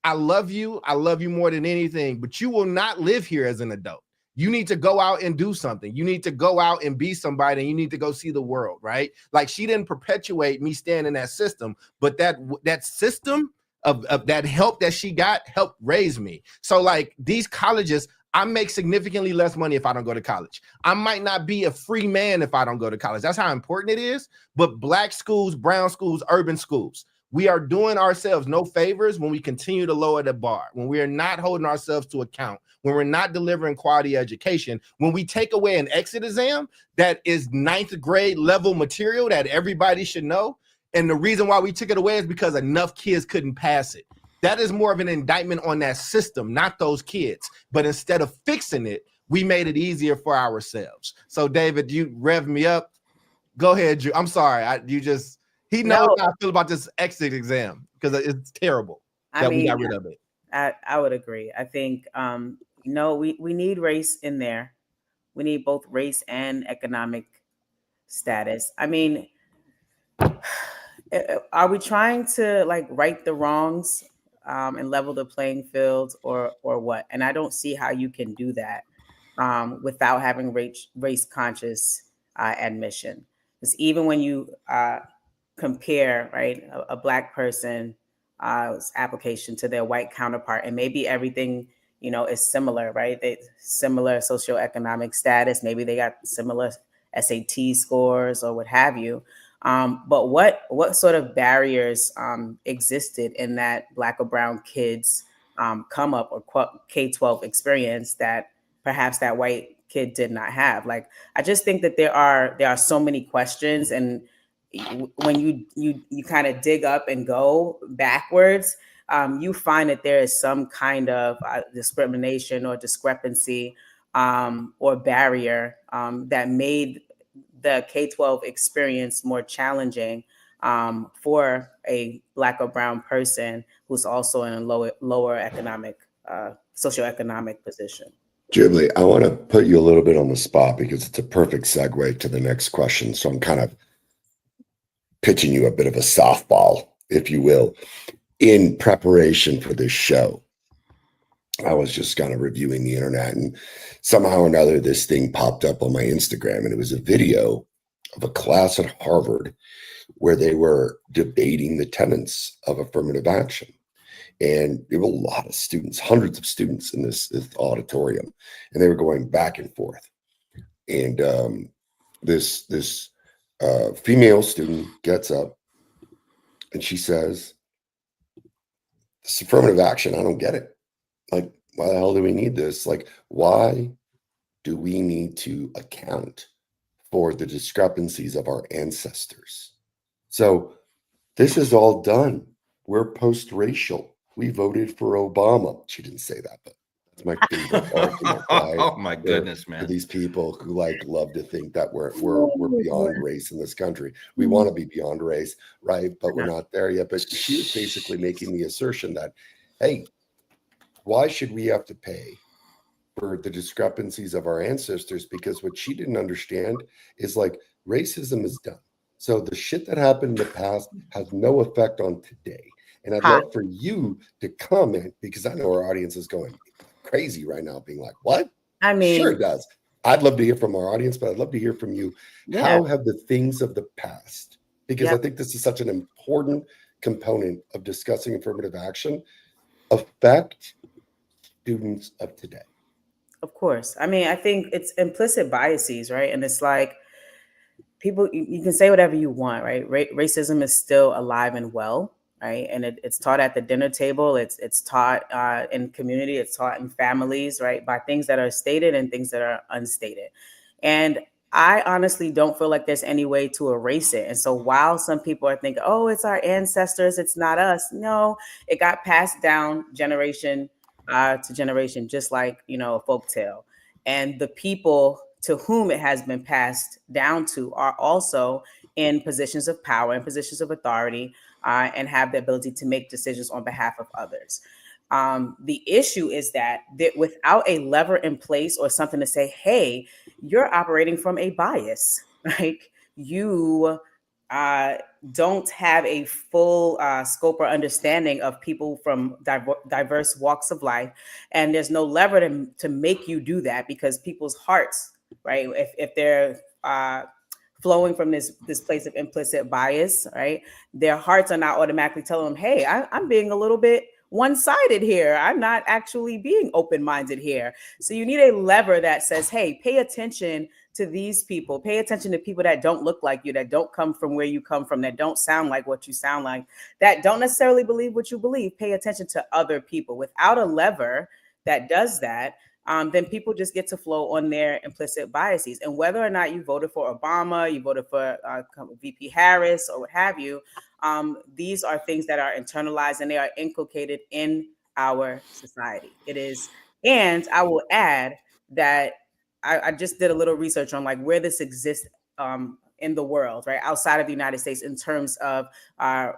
Speaker 1: I love you. I love you more than anything, but you will not live here as an adult. You need to go out and do something. You need to go out and be somebody, and you need to go see the world, right? Like, she didn't perpetuate me staying in that system, but that system of that help that she got helped raise me. So like these colleges, I make significantly less money if I don't go to college. I might not be a free man if I don't go to college. That's how important it is. But black schools, brown schools, urban schools, we are doing ourselves no favors when we continue to lower the bar, when we are not holding ourselves to account, when we're not delivering quality education, when we take away an exit exam that is 9th grade level material that everybody should know. And the reason why we took it away is because enough kids couldn't pass it. That is more of an indictment on that system, not those kids. But instead of fixing it, we made it easier for ourselves. So David, you rev me up. Go ahead, Drew. I'm sorry. He knows how I feel about this exit exam because it's terrible that we got rid of it.
Speaker 3: I would agree. I think, we need race in there. We need both race and economic status. I mean, are we trying to like right the wrongs and level the playing field or what? And I don't see how you can do that without having race conscious admission. Because even when you compare, right, a black person's application to their white counterpart, and maybe everything, is similar, right? They similar socioeconomic status. Maybe they got similar SAT scores or what have you. But what sort of barriers existed in that black or brown kids come up or K-12 experience that perhaps that white kid did not have? Like, I just think that there are so many questions, and when you kind of dig up and go backwards, you find that there is some kind of discrimination or discrepancy or barrier that made the K-12 experience more challenging for a black or brown person who's also in a lower economic, socioeconomic position.
Speaker 2: Jubilee, I want to put you a little bit on the spot because it's a perfect segue to the next question. So I'm kind of pitching you a bit of a softball, if you will. In preparation for this show, I was just kind of reviewing the internet, and somehow or another, this thing popped up on my Instagram, and it was a video of a class at Harvard where they were debating the tenets of affirmative action. And there were a lot of students, hundreds of students in this auditorium, and they were going back and forth. And this female student gets up and she says, "This affirmative action, I don't get it. Like, why the hell do we need this? Like, why do we need to account for the discrepancies of our ancestors? So this is all done. We're post-racial. We voted for Obama." She didn't say that, but that's my favorite argument. Right?
Speaker 4: Oh my goodness,
Speaker 2: For
Speaker 4: man.
Speaker 2: these people who like love to think that we're beyond race in this country. We want to be beyond race, right? But we're not there yet. But she was basically making the assertion that, hey, why should we have to pay for the discrepancies of our ancestors? Because what she didn't understand is like racism is done. So the shit that happened in the past has no effect on today. And I'd love for you to comment, because I know our audience is going crazy right now, being like, what?
Speaker 3: I mean,
Speaker 2: sure it does. I'd love to hear from our audience, but I'd love to hear from you.
Speaker 3: Yeah.
Speaker 2: How have the things of the past, because
Speaker 3: Yep.
Speaker 2: I think this is such an important component of discussing affirmative action, affect students of today?
Speaker 3: Of course. I mean, I think it's implicit biases, right? And it's like people, you can say whatever you want, right? Racism is still alive and well, right? And it's taught at the dinner table. It's taught in community. It's taught in families, right? By things that are stated and things that are unstated. And I honestly don't feel like there's any way to erase it. And so while some people are thinking, oh, it's our ancestors, it's not us. No, it got passed down generation to generation, just like, you know, a folk tale. And the people to whom it has been passed down to are also in positions of power and positions of authority, and have the ability to make decisions on behalf of others. The issue is that without a lever in place or something to say, hey, you're operating from a bias, right? You don't have a full scope or understanding of people from diverse walks of life. And there's no lever to make you do that, because people's hearts, right? If they're flowing from this place of implicit bias, right? Their hearts are not automatically telling them, hey, I'm being a little bit one-sided here. I'm not actually being open-minded here. So you need a lever that says, hey, pay attention to these people. Pay attention to people that don't look like you, that don't come from where you come from, that don't sound like what you sound like, that don't necessarily believe what you believe. Pay attention to other people. Without a lever that does that, then people just get to flow on their implicit biases. And whether or not you voted for Obama, you voted for VP Harris or what have you, these are things that are internalized and they are inculcated in our society. It is. And I will add that I just did a little research on like where this exists in the world, right? Outside of the United States in terms of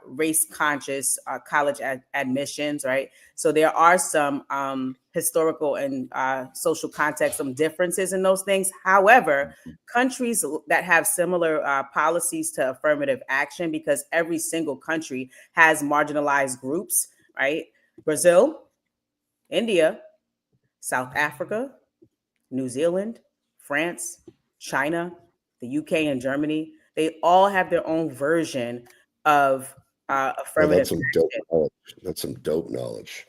Speaker 3: race conscious college admissions, right? So there are some historical and social context, some differences in those things. However, countries that have similar policies to affirmative action, because every single country has marginalized groups, right? Brazil, India, South Africa, New Zealand, France, China, the UK and Germany, they all have their own version of affirmative
Speaker 2: that's some dope knowledge. That's some dope knowledge.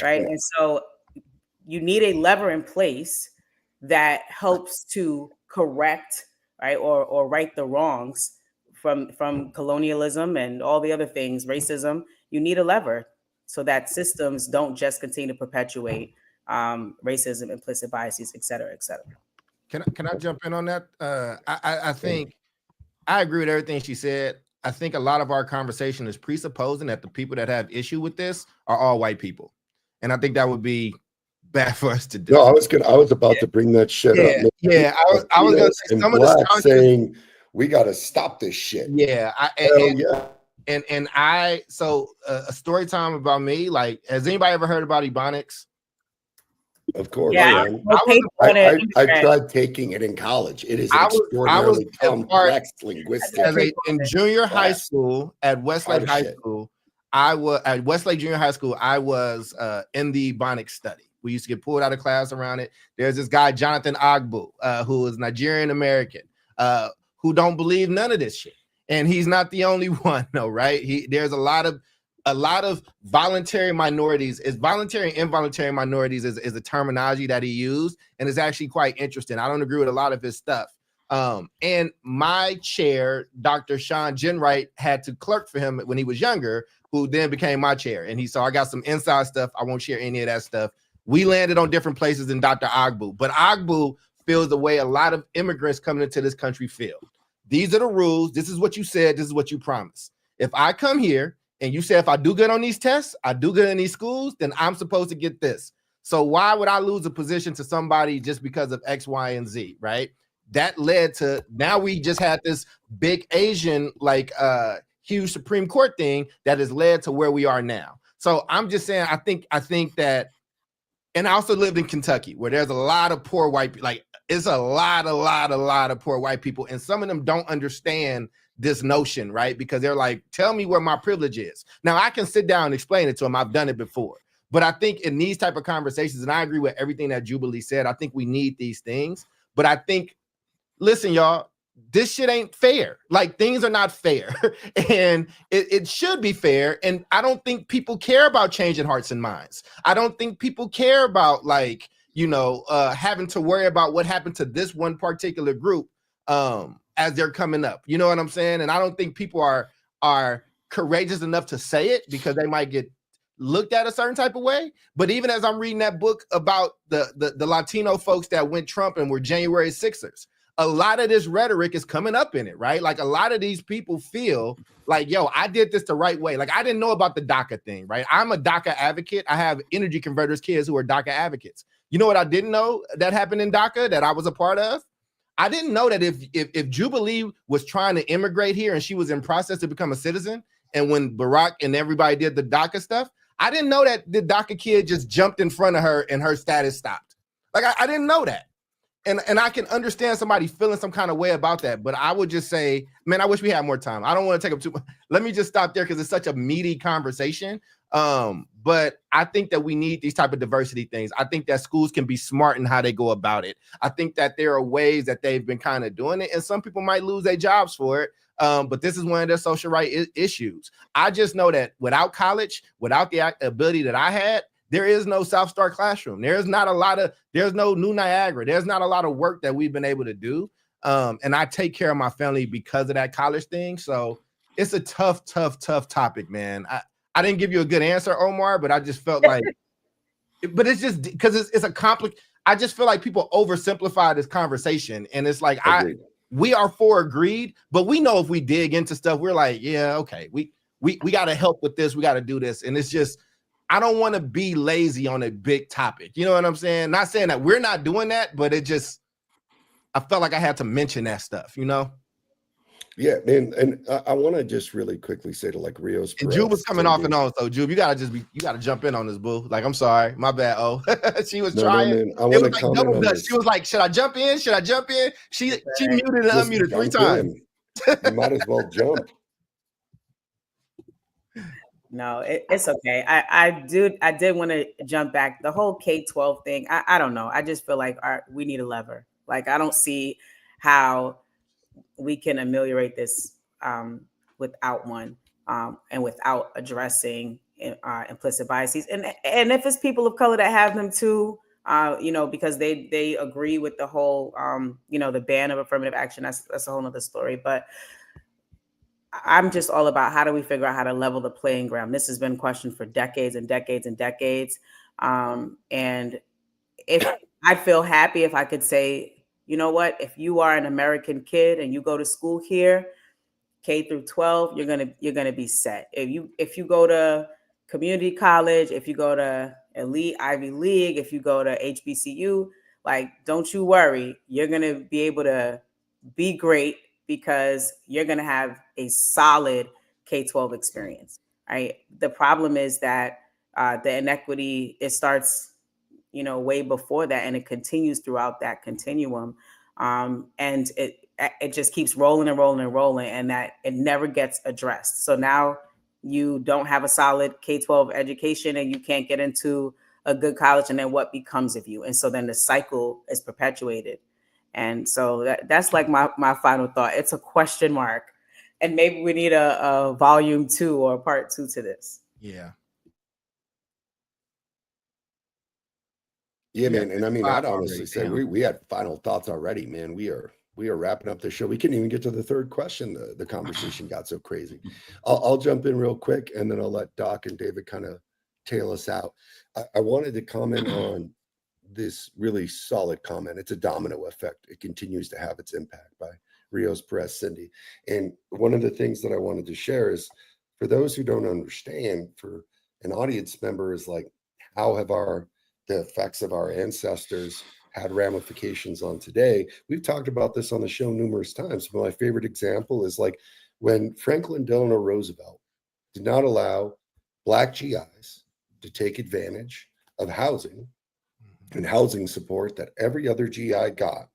Speaker 3: Right. And so you need a lever in place that helps to correct, right, or right the wrongs from colonialism and all the other things, racism. You need a lever so that systems don't just continue to perpetuate racism, implicit biases, et cetera, et cetera.
Speaker 1: Can I jump in on that? I think I agree with everything she said. I think a lot of our conversation is presupposing that the people that have issue with this are all white people, and I think that would be bad for us to do.
Speaker 2: No, I was about to bring that shit up.
Speaker 1: Yeah, I was going to say some of
Speaker 2: the
Speaker 1: the
Speaker 2: saying we got to stop this shit.
Speaker 1: Yeah, so a story time about me. Like, has anybody ever heard about Ebonics?
Speaker 2: Of course,
Speaker 3: yeah.
Speaker 2: I tried taking it in college. It is extraordinarily complex linguistic.
Speaker 1: In junior high school at Westlake High School, I was at Westlake Junior High School. I was in the Ebonics study. We used to get pulled out of class around it. There's this guy, Jonathan Agbu, who is Nigerian American, who don't believe none of this shit. And he's not the only one, though, right? There's a lot of a lot of voluntary minorities is voluntary and involuntary minorities is a terminology that he used, and it's actually quite interesting. I don't agree with a lot of his stuff. And my chair, Dr. Sean Jenwright, had to clerk for him when he was younger, who then became my chair. And I got some inside stuff. I won't share any of that stuff. We landed on different places than Dr. Agbu, but Agbu feels the way a lot of immigrants coming into this country feel. These are the rules. This is what you said. This is what you promised. If I come here and you say, if I do good on these tests, I do good in these schools, then I'm supposed to get this. So why would I lose a position to somebody just because of X, Y, and Z, right? That led to, now we just had this big Asian, huge Supreme Court thing that has led to where we are now. So I'm just saying, I think that, and I also lived in Kentucky where there's a lot of poor white people, it's a lot of poor white people. And some of them don't understand this notion, right? Because they're like, tell me where my privilege is. Now I can sit down and explain it to them. I've done it before. But I think in these type of conversations, and I agree with everything that Jubilee said, I think we need these things. But I think, listen, y'all, this shit ain't fair. Things are not fair. And it should be fair. And I don't think people care about changing hearts and minds. I don't think people care about having to worry about what happened to this one particular group as they're coming up. You know what I'm saying? And I don't think people are courageous enough to say it because they might get looked at a certain type of way. But even as I'm reading that book about the Latino folks that went Trump and were January 6ers, a lot of this rhetoric is coming up in it, right? A lot of these people feel like, yo, I did this the right way. I didn't know about the DACA thing, right? I'm a DACA advocate. I have energy converters kids who are DACA advocates. You know what I didn't know that happened in DACA that I was a part of? I didn't know that if Jubilee was trying to immigrate here and she was in process to become a citizen, and when Barack and everybody did the DACA stuff, I didn't know that the DACA kid just jumped in front of her and her status stopped. I didn't know that. And I can understand somebody feeling some kind of way about that, but I would just say, man, I wish we had more time. I don't want to take up too much. Let me just stop there because it's such a meaty conversation. But I think that we need these type of diversity things. I think that schools can be smart in how they go about it. I think that there are ways that they've been kind of doing it, and some people might lose their jobs for it. But this is one of their social rights issues. I just know that without college, without the ability that I had, there is no South Star classroom. There's no New Niagara. There's not a lot of work that we've been able to do. And I take care of my family because of that college thing. So it's a tough topic, man. I didn't give you a good answer, Omar, but I just felt like, but it's just because it's a complex. I just feel like people oversimplify this conversation. And it's like, we are for agreed, but we know if we dig into stuff, we're like, yeah, okay, we got to help with this. We got to do this. And it's just, I don't want to be lazy on a big topic. You know what I'm saying? Not saying that we're not doing that, but I felt like I had to mention that stuff, you know?
Speaker 2: Yeah, and I want to just really quickly say to Rios.
Speaker 1: And Jube was coming off and on, so Jube, you gotta jump in on this, boo. I'm sorry, my bad. Oh, she was trying.
Speaker 2: Man, I want to comment on
Speaker 1: this. She was like, "Should I jump in? Should I jump in?" She muted and unmuted 3 times.
Speaker 2: You might as well jump.
Speaker 3: No, it's okay. I did want to jump back. The whole K-12 thing, I don't know. I just feel like we need a lever. I don't see how we can ameliorate this without one and without addressing implicit biases. And if it's people of color that have them too, because they agree with the whole, the ban of affirmative action, that's a whole nother story. But I'm just all about how do we figure out how to level the playing ground. This has been questioned for decades and decades and decades. And if I'd feel happy if I could say, you know what, if you are an American kid and you go to school here, K through 12, you're gonna be set. If you go to community college, if you go to elite Ivy League, if you go to HBCU, don't you worry, you're gonna be able to be great because you're gonna have a solid K-12 experience, right? The problem is that the inequity, it starts, way before that, and it continues throughout that continuum, and it just keeps rolling and rolling and rolling, and that it never gets addressed. So now you don't have a solid K-12 education, and you can't get into a good college, and then what becomes of you? And so then the cycle is perpetuated. And so that's my final thought. It's a question mark, and maybe we need a volume 2 or part 2 to this.
Speaker 1: Yeah.
Speaker 2: Yeah, man. And I mean, I'd honestly
Speaker 1: Already,
Speaker 2: say
Speaker 1: damn.
Speaker 2: we had final thoughts already, man. We are wrapping up the show. We couldn't even get to the third question. The conversation got so crazy. I'll jump in real quick and then I'll let Doc and David kind of tail us out. I wanted to comment on this really solid comment. It's a domino effect. It continues to have its impact by Rios Perez Cindy. And one of the things that I wanted to share is for those who don't understand, for an audience member, is like, how have the effects of our ancestors had ramifications on today? We've talked about this on the show numerous times. But my favorite example is like when Franklin Delano Roosevelt did not allow Black GIs to take advantage of housing and housing support that every other GI got,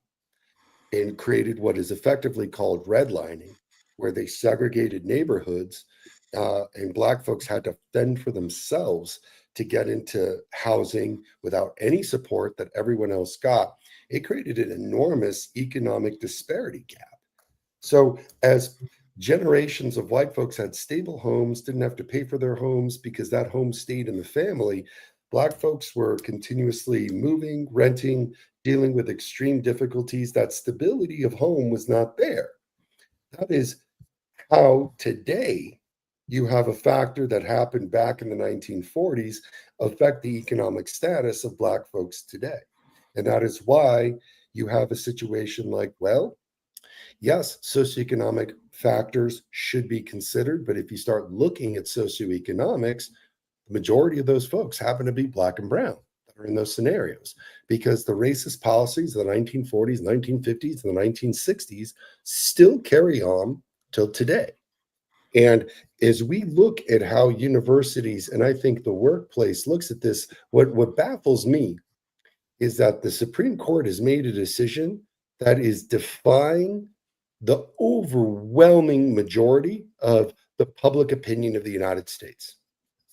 Speaker 2: and created what is effectively called redlining, where they segregated neighborhoods and Black folks had to fend for themselves to get into housing without any support that everyone else got. It created an enormous economic disparity gap. So as generations of white folks had stable homes, didn't have to pay for their homes because that home stayed in the family, Black folks were continuously moving, renting, dealing with extreme difficulties. That stability of home was not there. That is how today you have a factor that happened back in the 1940s affect the economic status of Black folks today. And that is why you have a situation like, well, yes, socioeconomic factors should be considered, but if you start looking at socioeconomics, the majority of those folks happen to be Black and brown that are in those scenarios, because the racist policies of the 1940s, 1950s, and the 1960s still carry on till today. And as we look at how universities, and I think the workplace looks at this, what baffles me is that the Supreme Court has made a decision that is defying the overwhelming majority of the public opinion of the United States.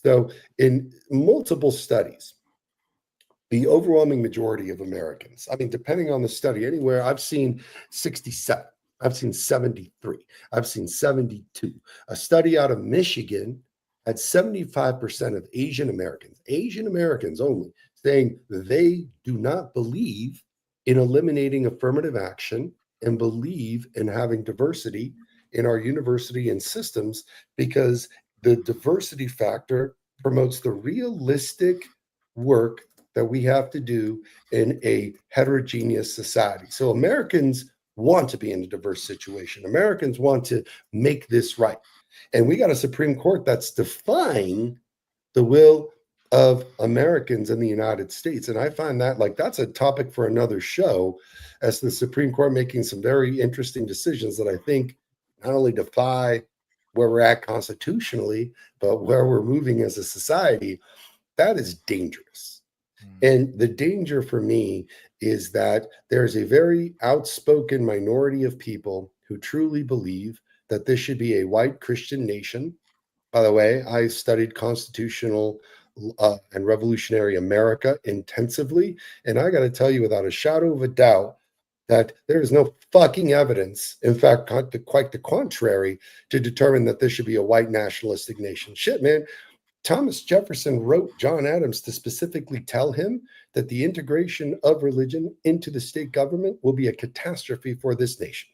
Speaker 2: So in multiple studies, the overwhelming majority of Americans, I mean, depending on the study, anywhere I've seen 67, I've seen 73, I've seen 72. A study out of Michigan had 75% of Asian Americans only, saying they do not believe in eliminating affirmative action and believe in having diversity in our university and systems, because the diversity factor promotes the realistic work that we have to do in a heterogeneous society. So Americans want to be in a diverse situation. Americans want to make this right. And we got a Supreme Court that's defying the will of Americans in the United States. And I find that like that's a topic for another show, as the Supreme Court making some very interesting decisions that I think not only defy where we're at constitutionally, but where we're moving as a society. That is dangerous. And the danger for me is that there's a very outspoken minority of people who truly believe that this should be a white Christian nation. By the way, I studied constitutional and revolutionary America intensively. And I got to tell you without a shadow of a doubt that there is no fucking evidence, in fact, quite the contrary, to determine that this should be a white nationalistic nation. Shit, man. Thomas Jefferson wrote John Adams to specifically tell him that the integration of religion into the state government will be a catastrophe for this nation.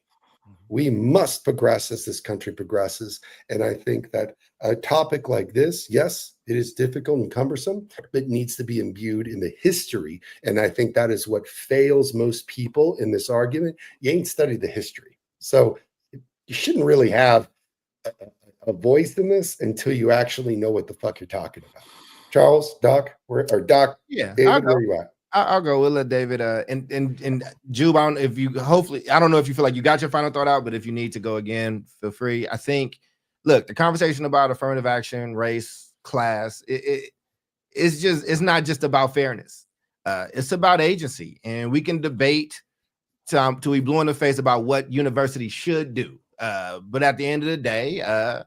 Speaker 2: We must progress as this country progresses. And I think that a topic like this, yes, it is difficult and cumbersome, but needs to be imbued in the history. And I think that is what fails most people in this argument. You ain't studied the history. So you shouldn't really have a voice in this until you actually know what the fuck you're talking about. Charles, Doc, Doc,
Speaker 1: Yeah,
Speaker 2: David, where are you at?
Speaker 1: I'll go. We'll let David and Jube, I don't know if you I don't know if you feel like you got your final thought out, but if you need to go again, feel free. I think, look, the conversation about affirmative action, race, class, it's not just about fairness. It's about agency, and we can debate till we blue in the face about what universities should do. But at the end of the day,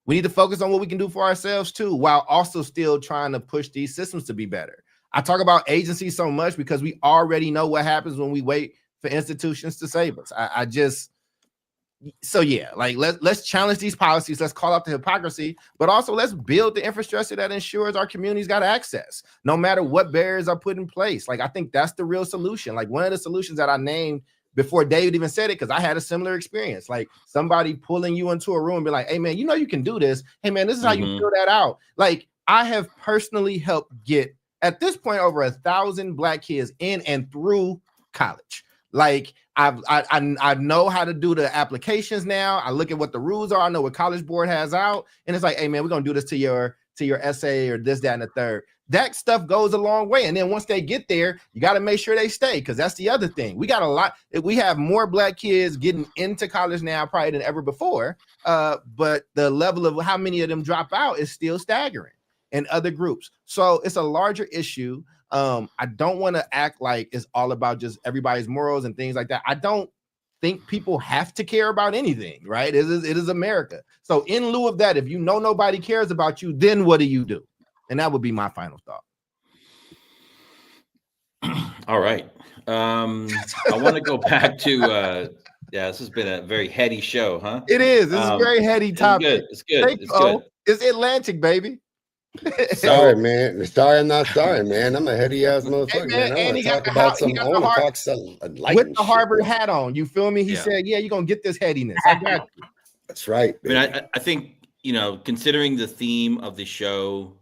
Speaker 1: we need to focus on what we can do for ourselves too, while also still trying to push these systems to be better. I talk about agency so much because we already know what happens when we wait for institutions to save us. I just, so yeah, like let's challenge these policies. Let's call out the hypocrisy, but also let's build the infrastructure that ensures our communities got access, no matter what barriers are put in place. Like, I think that's the real solution. Like, one of the solutions that I named before David even said it, because I had a similar experience, like somebody pulling you into a room and be like, hey man, you know you can do this. Hey man, this is how you fill that out. Like, I have personally helped get, at this point, over 1,000 Black kids in and through college. Like, I know how to do the applications now. I look at what the rules are. I know what College Board has out, and it's like, hey man, we're gonna do this to your essay or this, that, and the third. That stuff goes a long way. And then once they get there, you got to make sure they stay, because that's the other thing. We got a lot. We have more Black kids getting into college now probably than ever before. But the level of how many of them drop out is still staggering in other groups. So it's a larger issue. I don't want to act like it's all about just everybody's morals and things like that. I don't think people have to care about anything, right? It is America. So in lieu of that, if you know nobody cares about you, then what do you do? And that would be my final thought.
Speaker 4: All right. I want to go back to this has been a very heady show, huh?
Speaker 1: It is. It's a very heady topic.
Speaker 4: It's good. It's good.
Speaker 1: It's Atlantic, baby.
Speaker 2: Sorry, man. Sorry, I'm not sorry, man. I'm a heady ass motherfucker.
Speaker 1: Hey, man,
Speaker 2: I want to talk
Speaker 1: about
Speaker 2: some. I want to talk some
Speaker 1: with the Harvard hat on. You feel me? He said, "Yeah, you're gonna get this headiness." I got you.
Speaker 2: That's right.
Speaker 4: Baby. I mean, I think, you know, considering the theme of the show,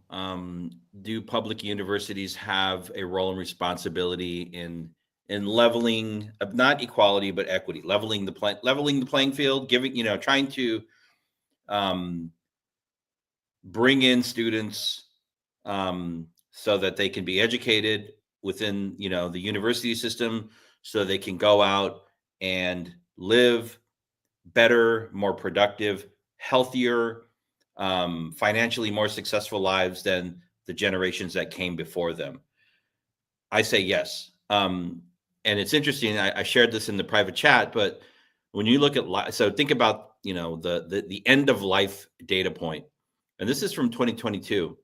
Speaker 4: do public universities have a role and responsibility in leveling, not equality but equity, leveling the playing field, giving, you know, trying to bring in students so that they can be educated within, you know, the university system, so they can go out and live better, more productive, healthier, financially more successful lives than the generations that came before them. I say yes. And it's interesting. I shared this in the private chat, but when you look at so think about, you know, the end of life data point. And this is from 2022.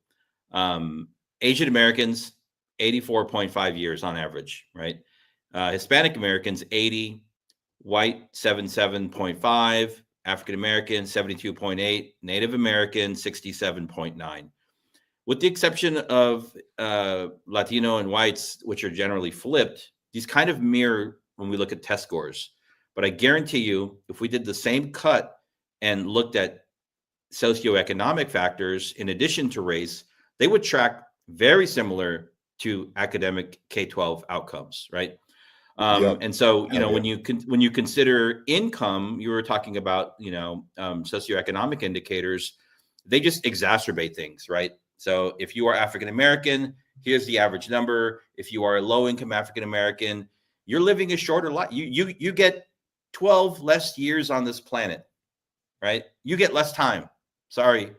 Speaker 4: Asian Americans, 84.5 years on average, right? Hispanic Americans, 80, white, 77.5, African American, 72.8, Native American, 67.9. With the exception of Latino and whites, which are generally flipped, these kind of mirror when we look at test scores. But I guarantee you, if we did the same cut and looked at socioeconomic factors in addition to race, they would track very similar to academic K-12 outcomes, right? And so, you know, when you consider income, you were talking about, you know, socioeconomic indicators, they just exacerbate things, right? So if you are African American, here's the average number. If you are a low income African American, you're living a shorter life. You get 12 less years on this planet, right? You get less time. Sorry.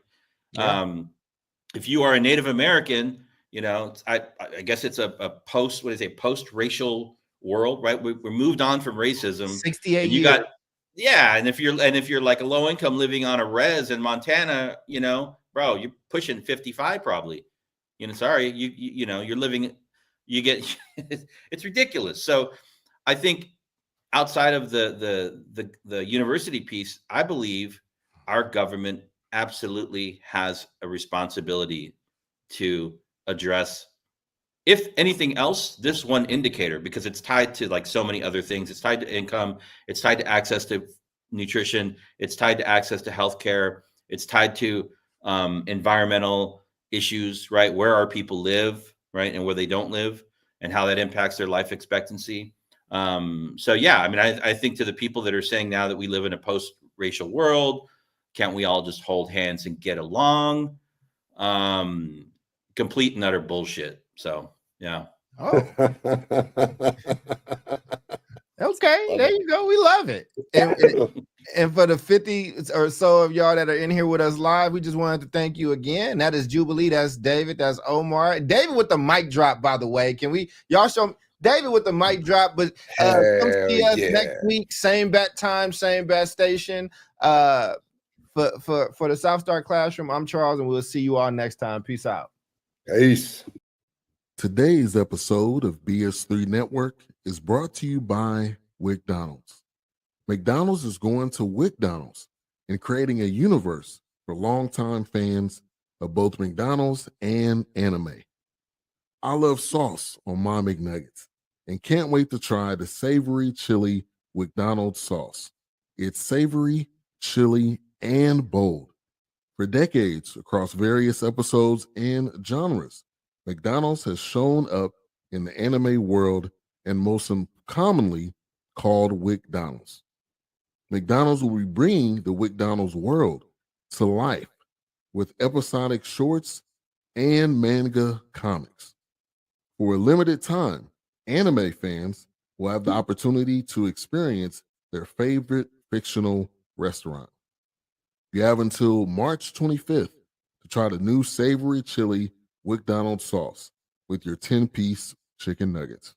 Speaker 4: Yeah. If you are a Native American, you know, I guess it's a post-racial world, right? We're moved on from racism.
Speaker 1: 68
Speaker 4: you
Speaker 1: years.
Speaker 4: And if you're like a low income living on a res in Montana, you know, bro, you're pushing 55 probably. You know, sorry, you know, you're living, you get it's ridiculous. So I think outside of the university piece, I believe our government absolutely has a responsibility to address, if anything else, this one indicator, because it's tied to like so many other things. It's tied to income. It's tied to access to nutrition. It's tied to access to healthcare. It's tied to environmental issues, right? Where our people live, right? And where they don't live, and how that impacts their life expectancy. So yeah, I mean, I think to the people that are saying now that we live in a post-racial world, can't we all just hold hands and get along? Complete and utter bullshit. So yeah.
Speaker 1: Oh. Okay, there you go. We love it. And for the 50 or so of y'all that are in here with us live, we just wanted to thank you again. That is Jubilee. That's David. That's Omar. David with the mic drop, by the way. Can y'all show David with the mic drop? But come see us next week. Same bat time, same bat station. For the South Star Classroom, I'm Charles, and we'll see you all next time. Peace out.
Speaker 2: Peace.
Speaker 5: Today's episode of BS3 Network is brought to you by McDonald's. McDonald's is going to WickDonald's and creating a universe for longtime fans of both McDonald's and anime. I love sauce on my McNuggets and can't wait to try the savory chili McDonald's sauce. It's savory, chili, and bold. For decades, across various episodes and genres, McDonald's has shown up in the anime world and most commonly called WickDonald's. McDonald's will be bringing the WickDonald's world to life with episodic shorts and manga comics. For a limited time, anime fans will have the opportunity to experience their favorite fictional restaurant. You have until March 25th to try the new savory chili McDonald's sauce with your 10-piece chicken nuggets.